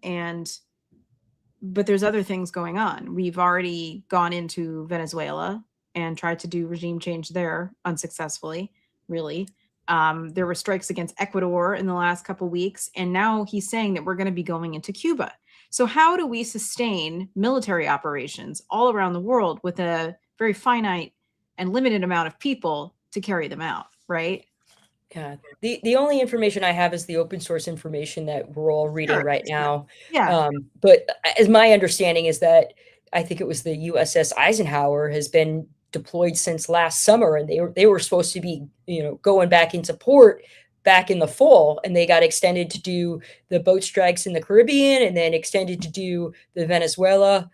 but there's other things going on. We've already gone into Venezuela and tried to do regime change there unsuccessfully, really. There were strikes against Ecuador in the last couple of weeks, and now he's saying that we're going to be going into Cuba. So how do we sustain military operations all around the world with a very finite and limited amount of people to carry them out, right? Yeah. The only information I have is the open source information that we're all reading right now. Yeah. But as my understanding is that I think it was the USS Eisenhower has been deployed since last summer, and they were supposed to be, going back into port back in the fall, and they got extended to do the boat strikes in the Caribbean and then extended to do the Venezuela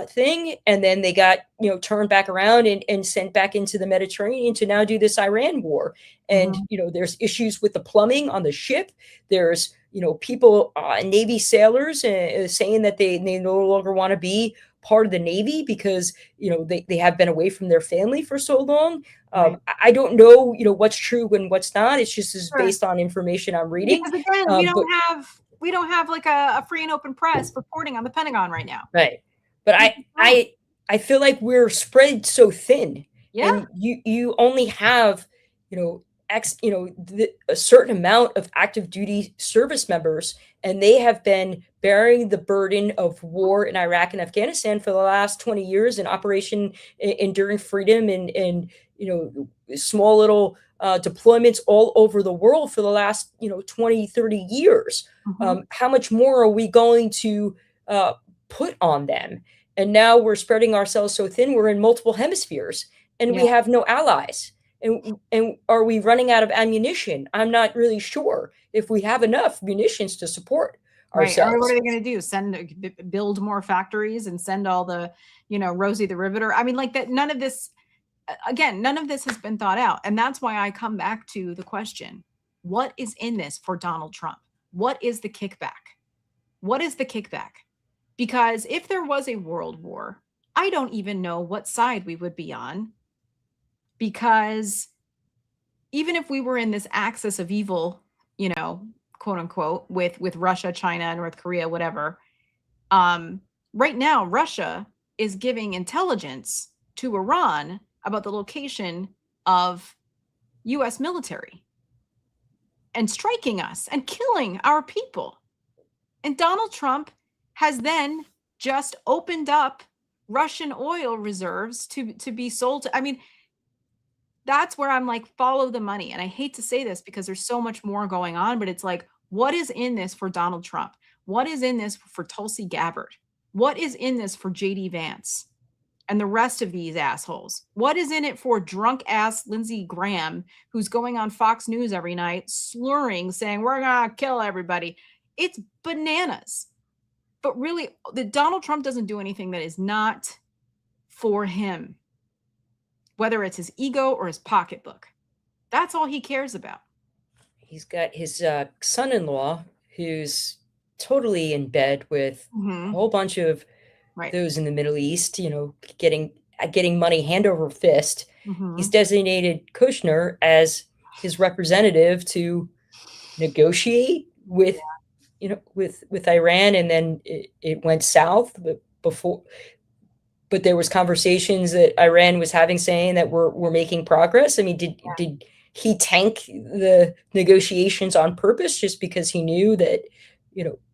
thing. And then they got, turned back around and sent back into the Mediterranean to now do this Iran war. And, there's issues with the plumbing on the ship. There's, people, Navy sailors saying that they no longer want to be part of the Navy because, they have been away from their family for so long. I don't know, what's true and what's not. It's just based on information I'm reading. Because again, we don't have like a free and open press reporting on the Pentagon right now. Right. But I feel like we're spread so thin. Yeah. And you only have, a certain amount of active duty service members, and they have been bearing the burden of war in Iraq and Afghanistan for the last 20 years in Operation Enduring Freedom and small little deployments all over the world for the last, 20, 30 years. How much more are we going to put on them. And now we're spreading ourselves so thin, we're in multiple hemispheres and we have no allies. And are we running out of ammunition? I'm not really sure if we have enough munitions to support ourselves. Right. Or what are they going to do? Build more factories and send all the, Rosie the Riveter. I mean, like that, none of this has been thought out. And that's why I come back to the question, what is in this for Donald Trump? What is the kickback? What is the kickback? Because if there was a world war, I don't even know what side we would be on. Because even if we were in this axis of evil, quote unquote, with Russia, China, North Korea, whatever, right now, Russia is giving intelligence to Iran about the location of U.S. military and striking us and killing our people. And Donald Trump has then just opened up Russian oil reserves to be sold to, I mean, that's where I'm like, follow the money. And I hate to say this because there's so much more going on, but it's like, what is in this for Donald Trump? What is in this for Tulsi Gabbard? What is in this for JD Vance and the rest of these assholes? What is in it for drunk ass Lindsey Graham, who's going on Fox News every night, slurring, saying, we're going to kill everybody? It's bananas. But really, Donald Trump doesn't do anything that is not for him. Whether it's his ego or his pocketbook. That's all he cares about. He's got his son-in-law who's totally in bed with a whole bunch of those in the Middle East, getting money hand over fist. He's designated Kushner as his representative to negotiate with, with Iran. And then it went south but there was conversations that Iran was having saying that we're making progress. I mean, did he tank the negotiations on purpose just because he knew that,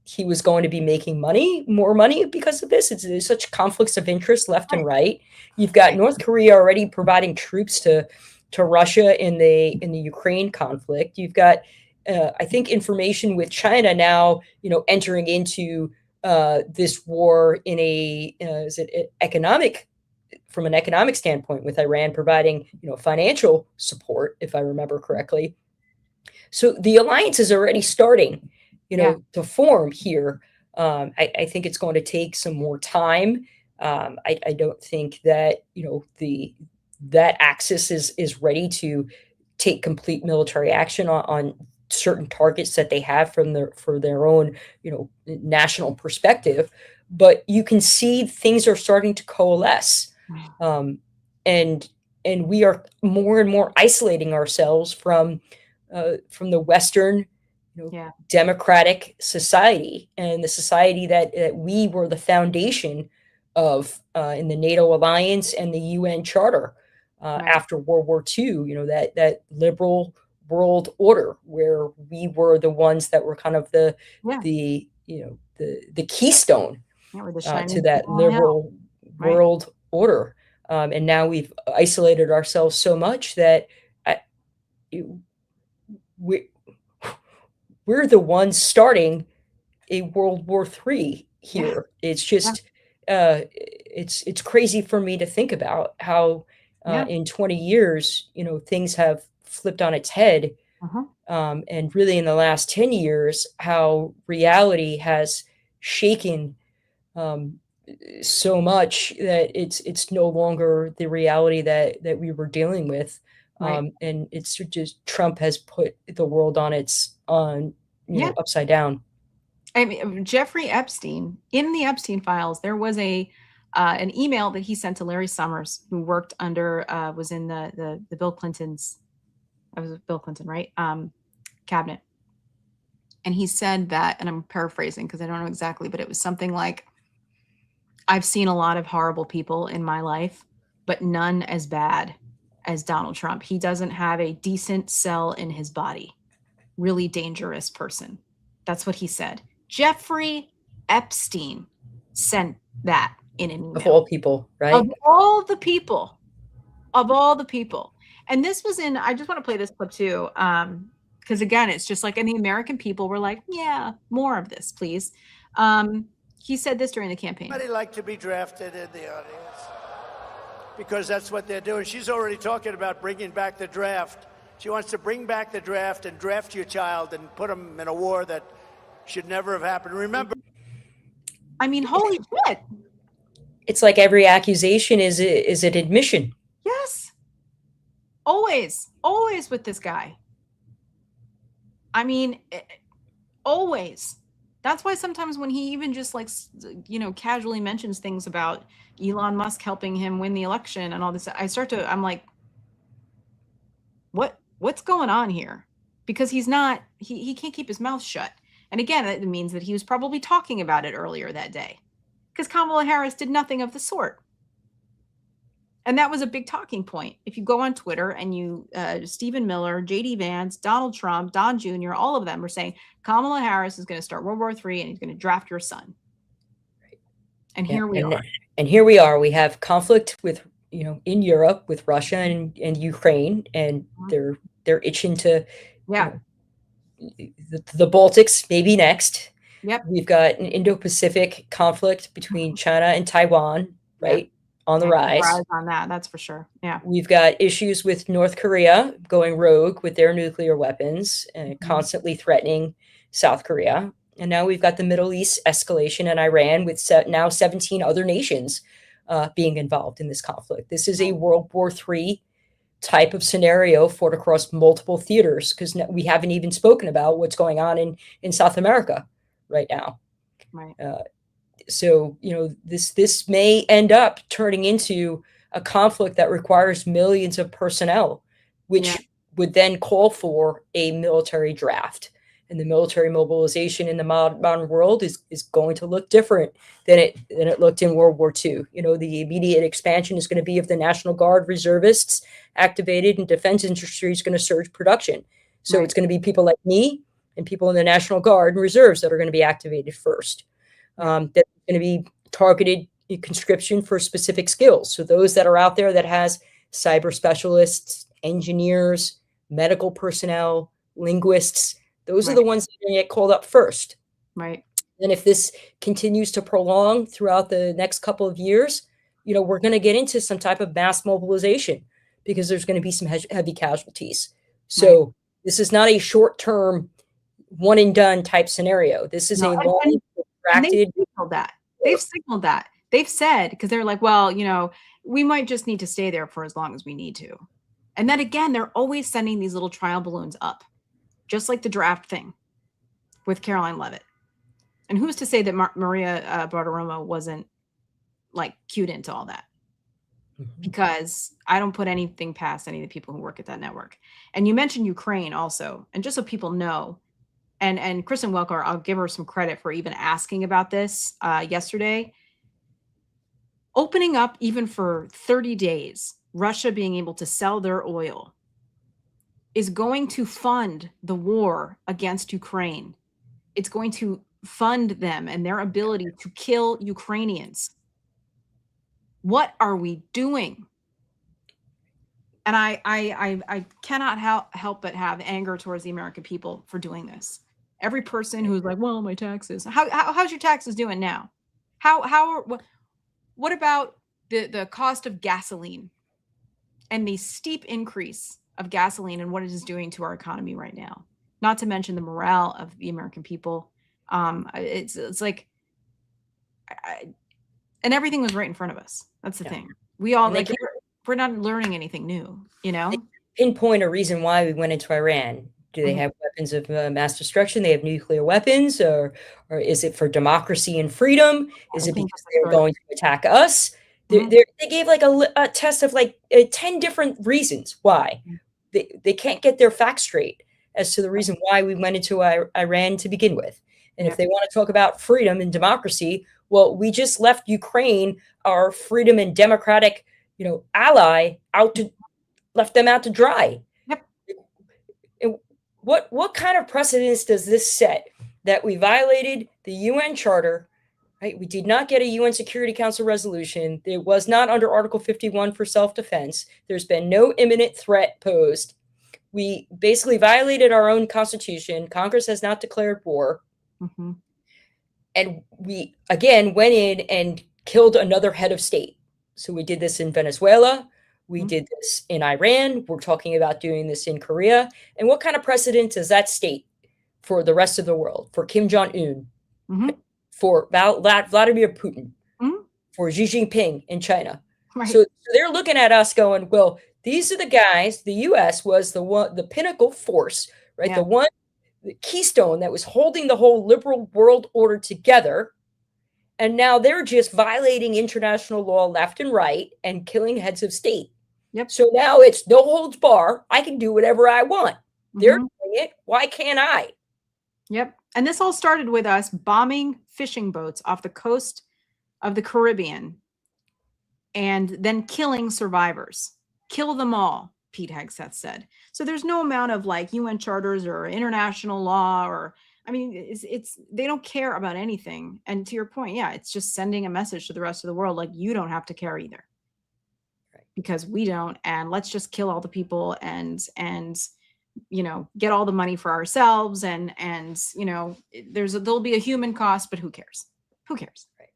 he was going to be making more money because of this? There's such conflicts of interest left and right. You've got North Korea already providing troops to Russia in the Ukraine conflict. You've got, I think, information with China now, entering into this war in from an economic standpoint, with Iran providing, financial support, if I remember correctly. So the alliance is already starting, to form here. I think it's going to take some more time. I don't think that, that axis is ready to take complete military action on certain targets that they have for their own, national perspective, but you can see things are starting to coalesce, and we are more and more isolating ourselves from the Western, democratic society, and the society that we were the foundation of in the NATO alliance and the UN Charter after World War II. That liberal world order where we were the ones that were kind of the keystone to that liberal world order. And now we've isolated ourselves so much that we're the ones starting a World War III here. It's just it's crazy for me to think about how in 20 years, things have flipped on its head. And really in the last 10 years, how reality has shaken so much that it's no longer the reality that we were dealing with. And it's just, Trump has put the world on upside down. I mean, Jeffrey Epstein, in the Epstein files, there was an email that he sent to Larry Summers, who worked under, was in the Bill Clinton's, it was Bill Clinton, right? Cabinet. And he said that, and I'm paraphrasing because I don't know exactly, but it was something like, I've seen a lot of horrible people in my life, but none as bad as Donald Trump. He doesn't have a decent cell in his body. Really dangerous person. That's what he said. Jeffrey Epstein sent that in an email. Of all people, right? Of all the people. Of all the people. And this was in, I just want to play this clip too. Because again, it's just like, and the American people were like, yeah, more of this, please. He said this during the campaign. Anybody like to be drafted in the audience? Because that's what they're doing. She's already talking about bringing back the draft. She wants to bring back the draft and draft your child and put them in a war that should never have happened. Remember, I mean, holy shit. It's like every accusation is an admission. Yes. Always with this guy. I mean, always. That's why sometimes when he even just like, casually mentions things about Elon Musk helping him win the election and all this, I'm like, what's going on here? Because he can't keep his mouth shut. And again, it means that he was probably talking about it earlier that day, because Kamala Harris did nothing of the sort. And that was a big talking point. If you go on Twitter and you, Stephen Miller, J.D. Vance, Donald Trump, Don Jr., all of them are saying Kamala Harris is going to start World War III and he's going to draft your son. Right. And here we are. And here we are. We have conflict with, in Europe with Russia and Ukraine, and they're itching to, the Baltics maybe next. Yep. We've got an Indo-Pacific conflict between China and Taiwan, right? Yep. On the rise. On that, that's for sure. Yeah. We've got issues with North Korea going rogue with their nuclear weapons and constantly threatening South Korea. And now we've got the Middle East escalation in Iran with now 17 other nations being involved in this conflict. This is a World War III type of scenario fought across multiple theaters, because we haven't even spoken about what's going on in South America right now. Right. So, this may end up turning into a conflict that requires millions of personnel, which would then call for a military draft. And the military mobilization in the modern world is going to look different than it looked in World War II. The immediate expansion is going to be of the National Guard reservists activated, and defense industry is going to surge production. So It's going to be people like me and people in the National Guard and reserves that are going to be activated first. That's going to be targeted conscription for specific skills. So those that are out there that has cyber specialists, engineers, medical personnel, linguists, those are the ones that are going to get called up first. Right. And if this continues to prolong throughout the next couple of years, we're going to get into some type of mass mobilization, because there's going to be some heavy casualties. So this is not a short-term one and done type scenario. This is a long they've signaled that. They've signaled that. They've said, because they're like, well, we might just need to stay there for as long as we need to. And then again, they're always sending these little trial balloons up, just like the draft thing with Caroline Leavitt. And who's to say that Maria Bartiromo wasn't like cued into all that? Because I don't put anything past any of the people who work at that network. And you mentioned Ukraine also. And just so people know, and Kristen Welker, I'll give her some credit for even asking about this yesterday. Opening up even for 30 days, Russia being able to sell their oil is going to fund the war against Ukraine. It's going to fund them and their ability to kill Ukrainians. What are we doing? And I cannot help but have anger towards the American people for doing this. Every person who's like, well, my taxes. How's your taxes doing now? What about the cost of gasoline and the steep increase of gasoline and what it is doing to our economy right now? Not to mention the morale of the American people. It's like, and everything was right in front of us. That's the thing. We all we're not learning anything new, They pinpoint a reason why we went into Iran. Do they have weapons of mass destruction? They have nuclear weapons, or is it for democracy and freedom? Is it because they're going to attack us? They gave like a test of like 10 different reasons why. They can't get their facts straight as to the reason why we went into Iran to begin with. And if they want to talk about freedom and democracy, well, we just left Ukraine, our freedom and democratic, ally, left them out to dry. And what kind of precedence does this set that we violated the UN Charter? Right? We did not get a UN Security Council resolution. It was not under Article 51 for self-defense. There's been no imminent threat posed. We basically violated our own constitution. Congress has not declared war. And we, again, went in and killed another head of state. So we did this in Venezuela. We did this in Iran. We're talking about doing this in Korea. And what kind of precedent does that state for the rest of the world? For Kim Jong-un, for Vladimir Putin, for Xi Jinping in China. Right. So they're looking at us going, well, these are the guys. The U.S. was the pinnacle force, right? Yeah. The keystone that was holding the whole liberal world order together. And now they're just violating international law left and right and killing heads of state. Yep. So now it's no holds bar. I can do whatever I want. They're doing it. Why can't I? Yep. And this all started with us bombing fishing boats off the coast of the Caribbean and then killing survivors. Kill them all, Pete Hegseth said. So there's no amount of like UN charters or international law or, I mean, it's they don't care about anything. And to your point, yeah, it's just sending a message to the rest of the world like you don't have to care either. Because we don't, and let's just kill all the people and you know, get all the money for ourselves and you know, there'll be a human cost, but who cares? Who cares? Right.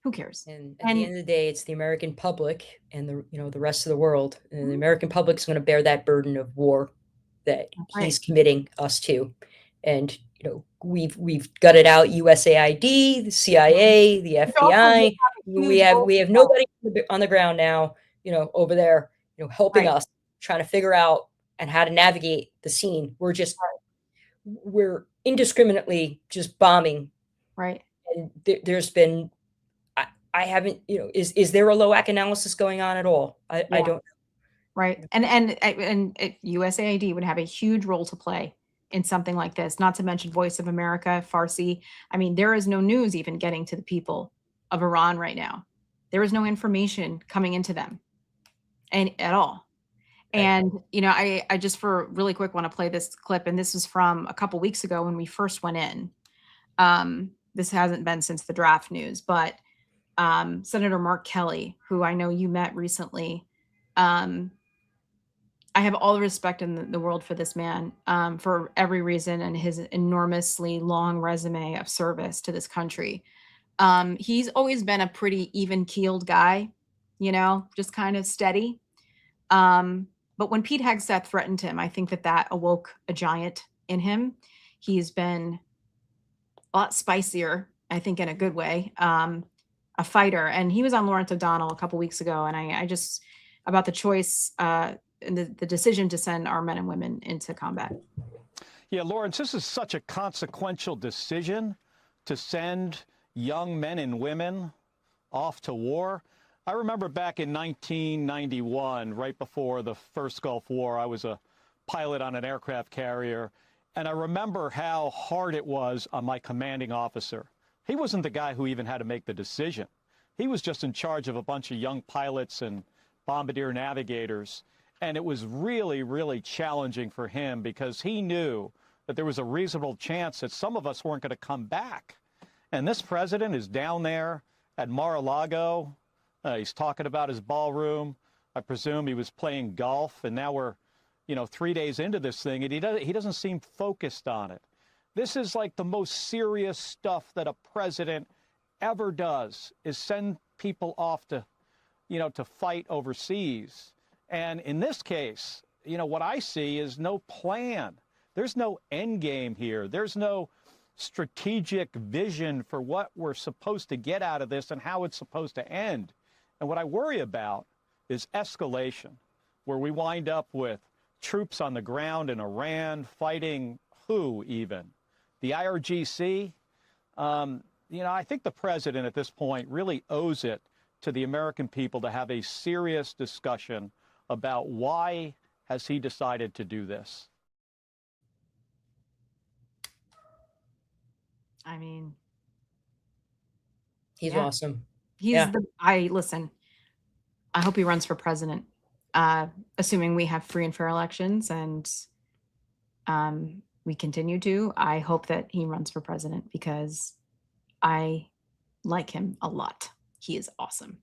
Who cares? And at the end of the day, it's the American public and the rest of the world. And the American public's going to bear that burden of war that he's committing us to. And you know, we've gutted out USAID, the CIA, the FBI. We have nobody on the ground now, you know, over there, you know, helping us trying to figure out and how to navigate the scene. We're indiscriminately just bombing. Right. And there's been, I haven't, you know, is there a LOAC analysis going on at all? I don't know. Right. And USAID would have a huge role to play in something like this, not to mention Voice of America, Farsi. I mean, there is no news even getting to the people of Iran right now. There is no information coming into them and at all. And, you know, I just for really quick want to play this clip. And this is from a couple weeks ago when we first went in. This hasn't been since the draft news, but Senator Mark Kelly, who I know you met recently, I have all the respect in the world for this man for every reason and his enormously long resume of service to this country. He's always been a pretty even-keeled guy, you know, just kind of steady. But when Pete Hegseth threatened him, I think that awoke a giant in him. He's been a lot spicier, I think in a good way, a fighter. And he was on Lawrence O'Donnell a couple weeks ago. And I just, about the choice and the decision to send our men and women into combat. Yeah, Lawrence, this is such a consequential decision to send young men and women off to war. I remember back in 1991, right before the first Gulf War, I was a pilot on an aircraft carrier, and I remember how hard it was on my commanding officer. He wasn't the guy who even had to make the decision. He was just in charge of a bunch of young pilots and bombardier navigators, and it was really, really challenging for him because he knew that there was a reasonable chance that some of us weren't going to come back. And this president is down there at Mar-a-Lago. He's talking about his ballroom. I presume he was playing golf, and now we're, you know, 3 days into this thing, and he doesn't seem focused on it. This is like the most serious stuff that a president ever does, is send people off to, you know, to fight overseas. And in this case, you know, what I see is no plan. There's no end game here. There's no strategic vision for what we're supposed to get out of this and how it's supposed to end. And what I worry about is escalation, where we wind up with troops on the ground in Iran fighting who even? The IRGC? You know, I think the president at this point really owes it to the American people to have a serious discussion about why has he decided to do this. I mean, he's awesome. He's listen, I hope he runs for president, assuming we have free and fair elections and we continue to. I hope that he runs for president because I like him a lot. He is awesome.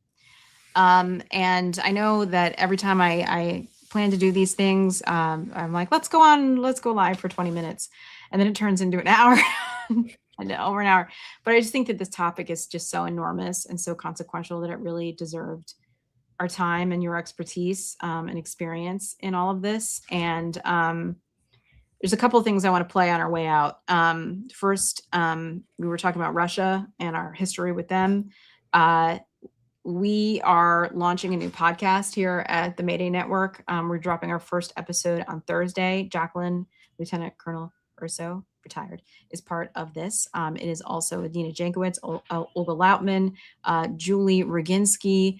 And I know that every time I plan to do these things, I'm like, let's go live for 20 minutes. And then it turns into an hour. over an hour. But I just think that this topic is just so enormous and so consequential that it really deserved our time and your expertise and experience in all of this. And there's a couple of things I want to play on our way out. First, we were talking about Russia and our history with them. We are launching a new podcast here at the Mayday Network. We're dropping our first episode on Thursday. Jaclyn, Lieutenant Colonel Urso, retired, is part of this. It is also Adina Jankowicz, Olga Lautman, Julie Roginsky,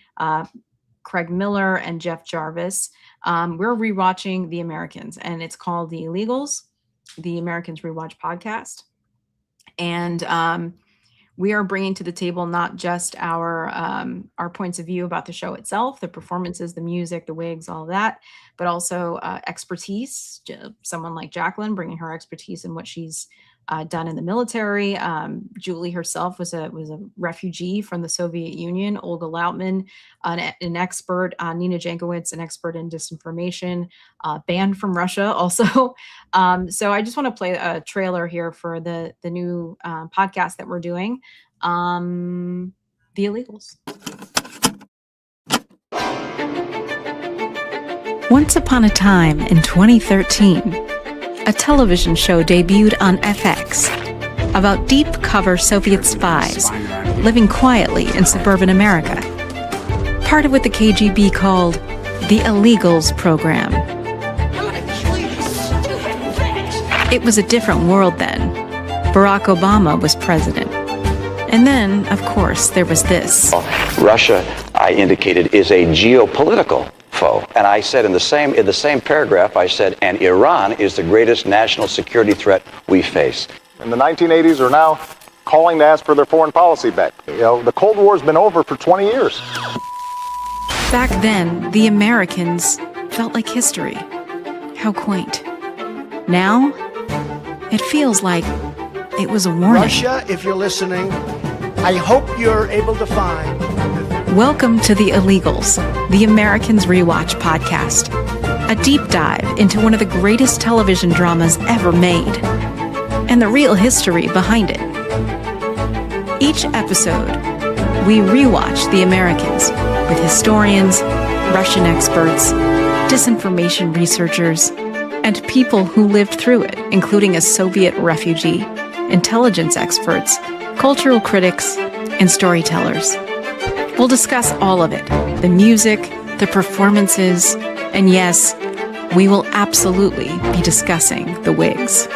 Craig Miller, and Jeff Jarvis. We're rewatching The Americans, and it's called The Illegals, the Americans Rewatch podcast. And we are bringing to the table not just our points of view about the show itself, the performances, the music, the wigs, all of that, but also expertise. Someone like Jaclyn bringing her expertise in what she's done in the military. Julie herself was a refugee from the Soviet Union. Olga Lautman, an expert. Nina Jankowicz, an expert in disinformation, banned from Russia also. So I just want to play a trailer here for the new podcast that we're doing, The Illegals. Once upon a time in 2013, a television show debuted on FX about deep-cover Soviet spies living quietly in suburban America, part of what the KGB called the Illegals program. It was a different world then. Barack Obama was president. And then, of course, there was this. Russia, I indicated, is a geopolitical foe. And I said in the same paragraph, I said, and Iran is the greatest national security threat we face. In the 1980s are now calling to ask for their foreign policy back. You know, the Cold War's been over for 20 years. Back then, the Americans felt like history. How quaint. Now, it feels like it was a warning. Russia, if you're listening, I hope you're able to find... Welcome to The Illegals, the Americans Rewatch podcast. A deep dive into one of the greatest television dramas ever made, and the real history behind it. Each episode, we rewatch The Americans with historians, Russian experts, disinformation researchers, and people who lived through it, including a Soviet refugee, intelligence experts, cultural critics, and storytellers. We'll discuss all of it, the music, the performances, and yes, we will absolutely be discussing the wigs.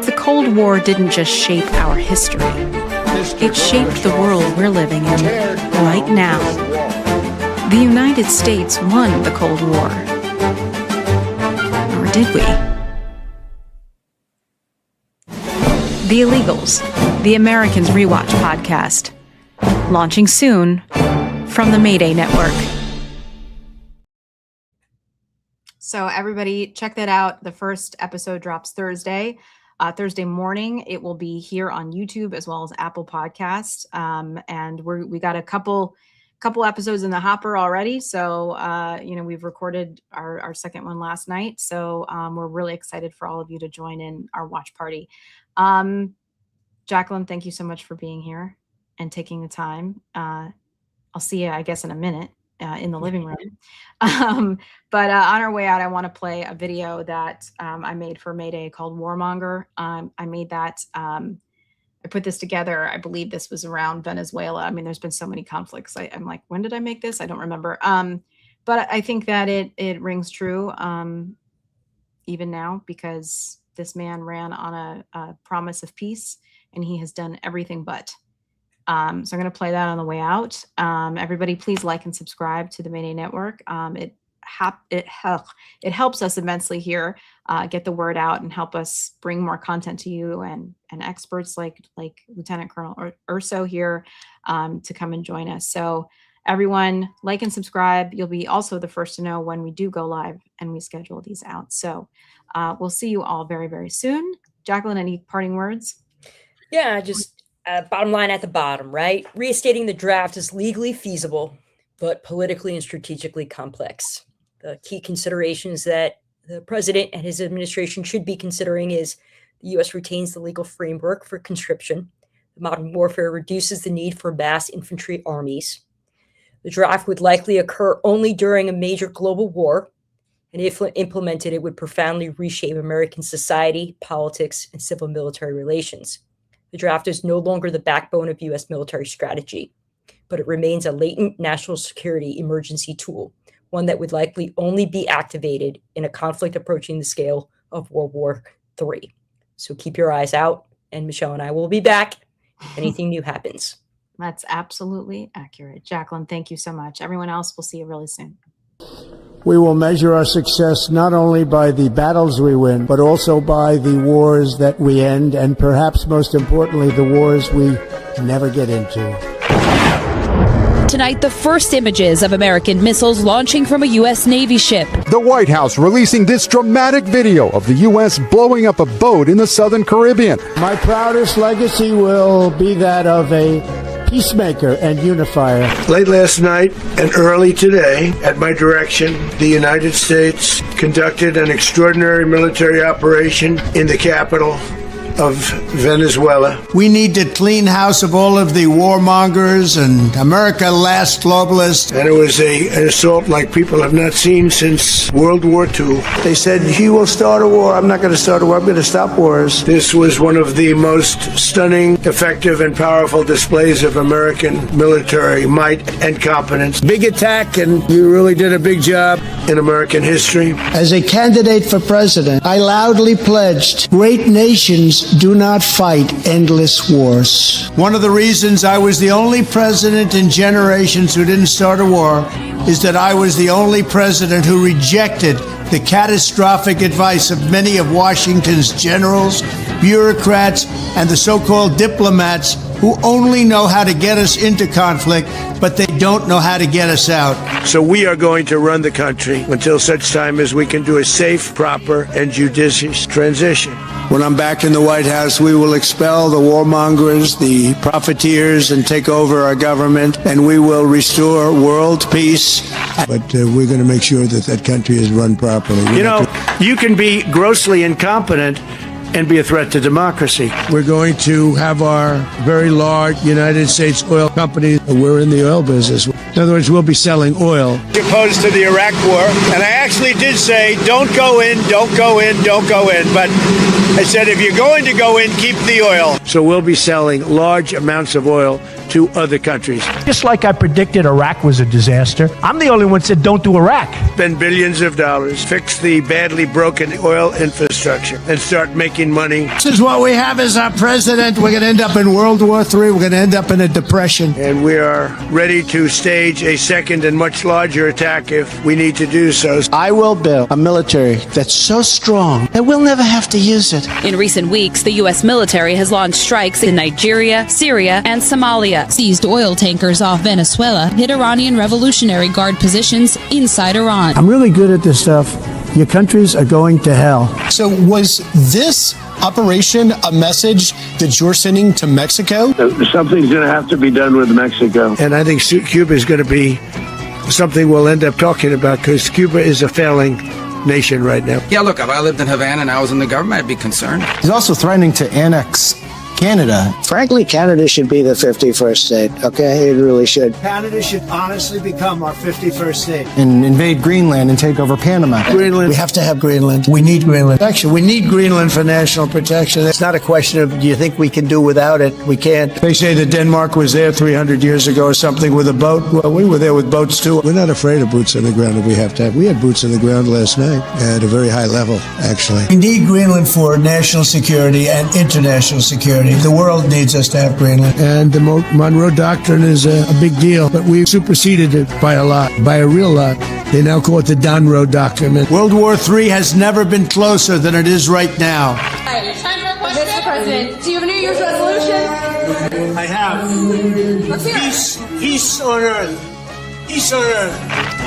The Cold War didn't just shape our history. It shaped the world we're living in right now. The United States won the Cold War. Or did we? The Illegals, the Americans Rewatch podcast. Launching soon from the Mayday Network. So everybody check that out. The first episode drops Thursday morning. It will be here on YouTube as well as Apple Podcasts. And we got a couple episodes in the hopper already. So, we've recorded our second one last night. So we're really excited for all of you to join in our watch party. Jaclyn, thank you so much for being here and taking the time. I'll see you, I guess, in a minute in the living room. But on our way out, I want to play a video that I made for Mayday called Warmonger. I made that. I put this together. I believe this was around Venezuela. I mean, there's been so many conflicts. I'm like, when did I make this? I don't remember. But I think that it rings true even now, because this man ran on a promise of peace, and he has done everything but. So I'm going to play that on the way out. Everybody, please like and subscribe to the Mayday Network. It helps us immensely here, get the word out and help us bring more content to you and experts like Lieutenant Colonel Urso here to come and join us. So everyone, like and subscribe. You'll be also the first to know when we do go live and we schedule these out. So we'll see you all very, very soon. Jaclyn, any parting words? Yeah, just bottom line at the bottom, right? Reinstating the draft is legally feasible, but politically and strategically complex. The key considerations that the president and his administration should be considering is The U.S. retains the legal framework for conscription. Modern warfare reduces the need for mass infantry armies. The draft would likely occur only during a major global war, and if implemented, it would profoundly reshape American society, politics, and civil military relations. The draft is no longer the backbone of U.S. military strategy, but it remains a latent national security emergency tool, one that would likely only be activated in a conflict approaching the scale of World War III. So keep your eyes out, and Michelle and I will be back if anything new happens. That's absolutely accurate. Jaclyn, thank you so much. Everyone else, we'll see you really soon. We will measure our success not only by the battles we win, but also by the wars that we end, and perhaps most importantly, the wars we never get into. Tonight, the first images of American missiles launching from a U.S. Navy ship. The White House releasing this dramatic video of the U.S. blowing up a boat in the Southern Caribbean. My proudest legacy will be that of a peacemaker and unifier. Late last night and early today, at my direction, the United States conducted an extraordinary military operation in the capital of Venezuela. We need to clean house of all of the warmongers and America last globalists. And it was an assault like people have not seen since World War II. They said, he will start a war. I'm not going to start a war. I'm going to stop wars. This was one of the most stunning, effective, and powerful displays of American military might and competence. Big attack, and you really did a big job in American history. As a candidate for president, I loudly pledged great nations do not fight endless wars. One of the reasons I was the only president in generations who didn't start a war is that I was the only president who rejected the catastrophic advice of many of Washington's generals, bureaucrats, and the so-called diplomats who only know how to get us into conflict, but they don't know how to get us out. So we are going to run the country until such time as we can do a safe, proper, and judicious transition. When I'm back in the White House, we will expel the warmongers, the profiteers, and take over our government, and we will restore world peace. But we're going to make sure that that country is run properly. You know, you can be grossly incompetent and be a threat to democracy. We're going to have our very large United States oil company. We're in the oil business. In other words, we'll be selling oil. Opposed to the Iraq war, and I actually did say, don't go in, don't go in, don't go in. But I said, if you're going to go in, keep the oil. So we'll be selling large amounts of oil to other countries. Just like I predicted Iraq was a disaster, I'm the only one that said don't do Iraq. Spend billions of dollars, fix the badly broken oil infrastructure, and start making money. This is what we have as our president. We're going to end up in World War III. We're going to end up in a depression. And we are ready to stage a second and much larger attack if we need to do so. I will build a military that's so strong that we'll never have to use it. In recent weeks, the U.S. military has launched strikes in Nigeria, Syria, and Somalia, seized oil tankers off Venezuela, hit Iranian Revolutionary Guard positions inside Iran. I'm really good at this stuff. Your countries are going to hell. So was this operation a message that you're sending to Mexico? Something's going to have to be done with Mexico. And I think Cuba is going to be something we'll end up talking about, because Cuba is a failing nation right now. Yeah, look, if I lived in Havana and I was in the government, I'd be concerned. He's also threatening to annex Canada. Frankly, Canada should be the 51st state, okay? It really should. Canada should honestly become our 51st state. And invade Greenland and take over Panama. Greenland. We have to have Greenland. We need Greenland. Actually, we need Greenland for national protection. It's not a question of, do you think we can do without it? We can't. They say that Denmark was there 300 years ago or something with a boat. Well, we were there with boats too. We're not afraid of boots on the ground if we have to have. We had boots on the ground last night at a very high level, actually. We need Greenland for national security and international security. The world needs us to have Greenland. And the Monroe Doctrine is a big deal, but we superseded it by a lot, by a real lot. They now call it the Monroe Doctrine. World War III has never been closer than it is right now. All right, it's time for a question. Mr. President, do you have a New Year's resolution? I have. Let's hear it. Peace on earth. Peace on earth.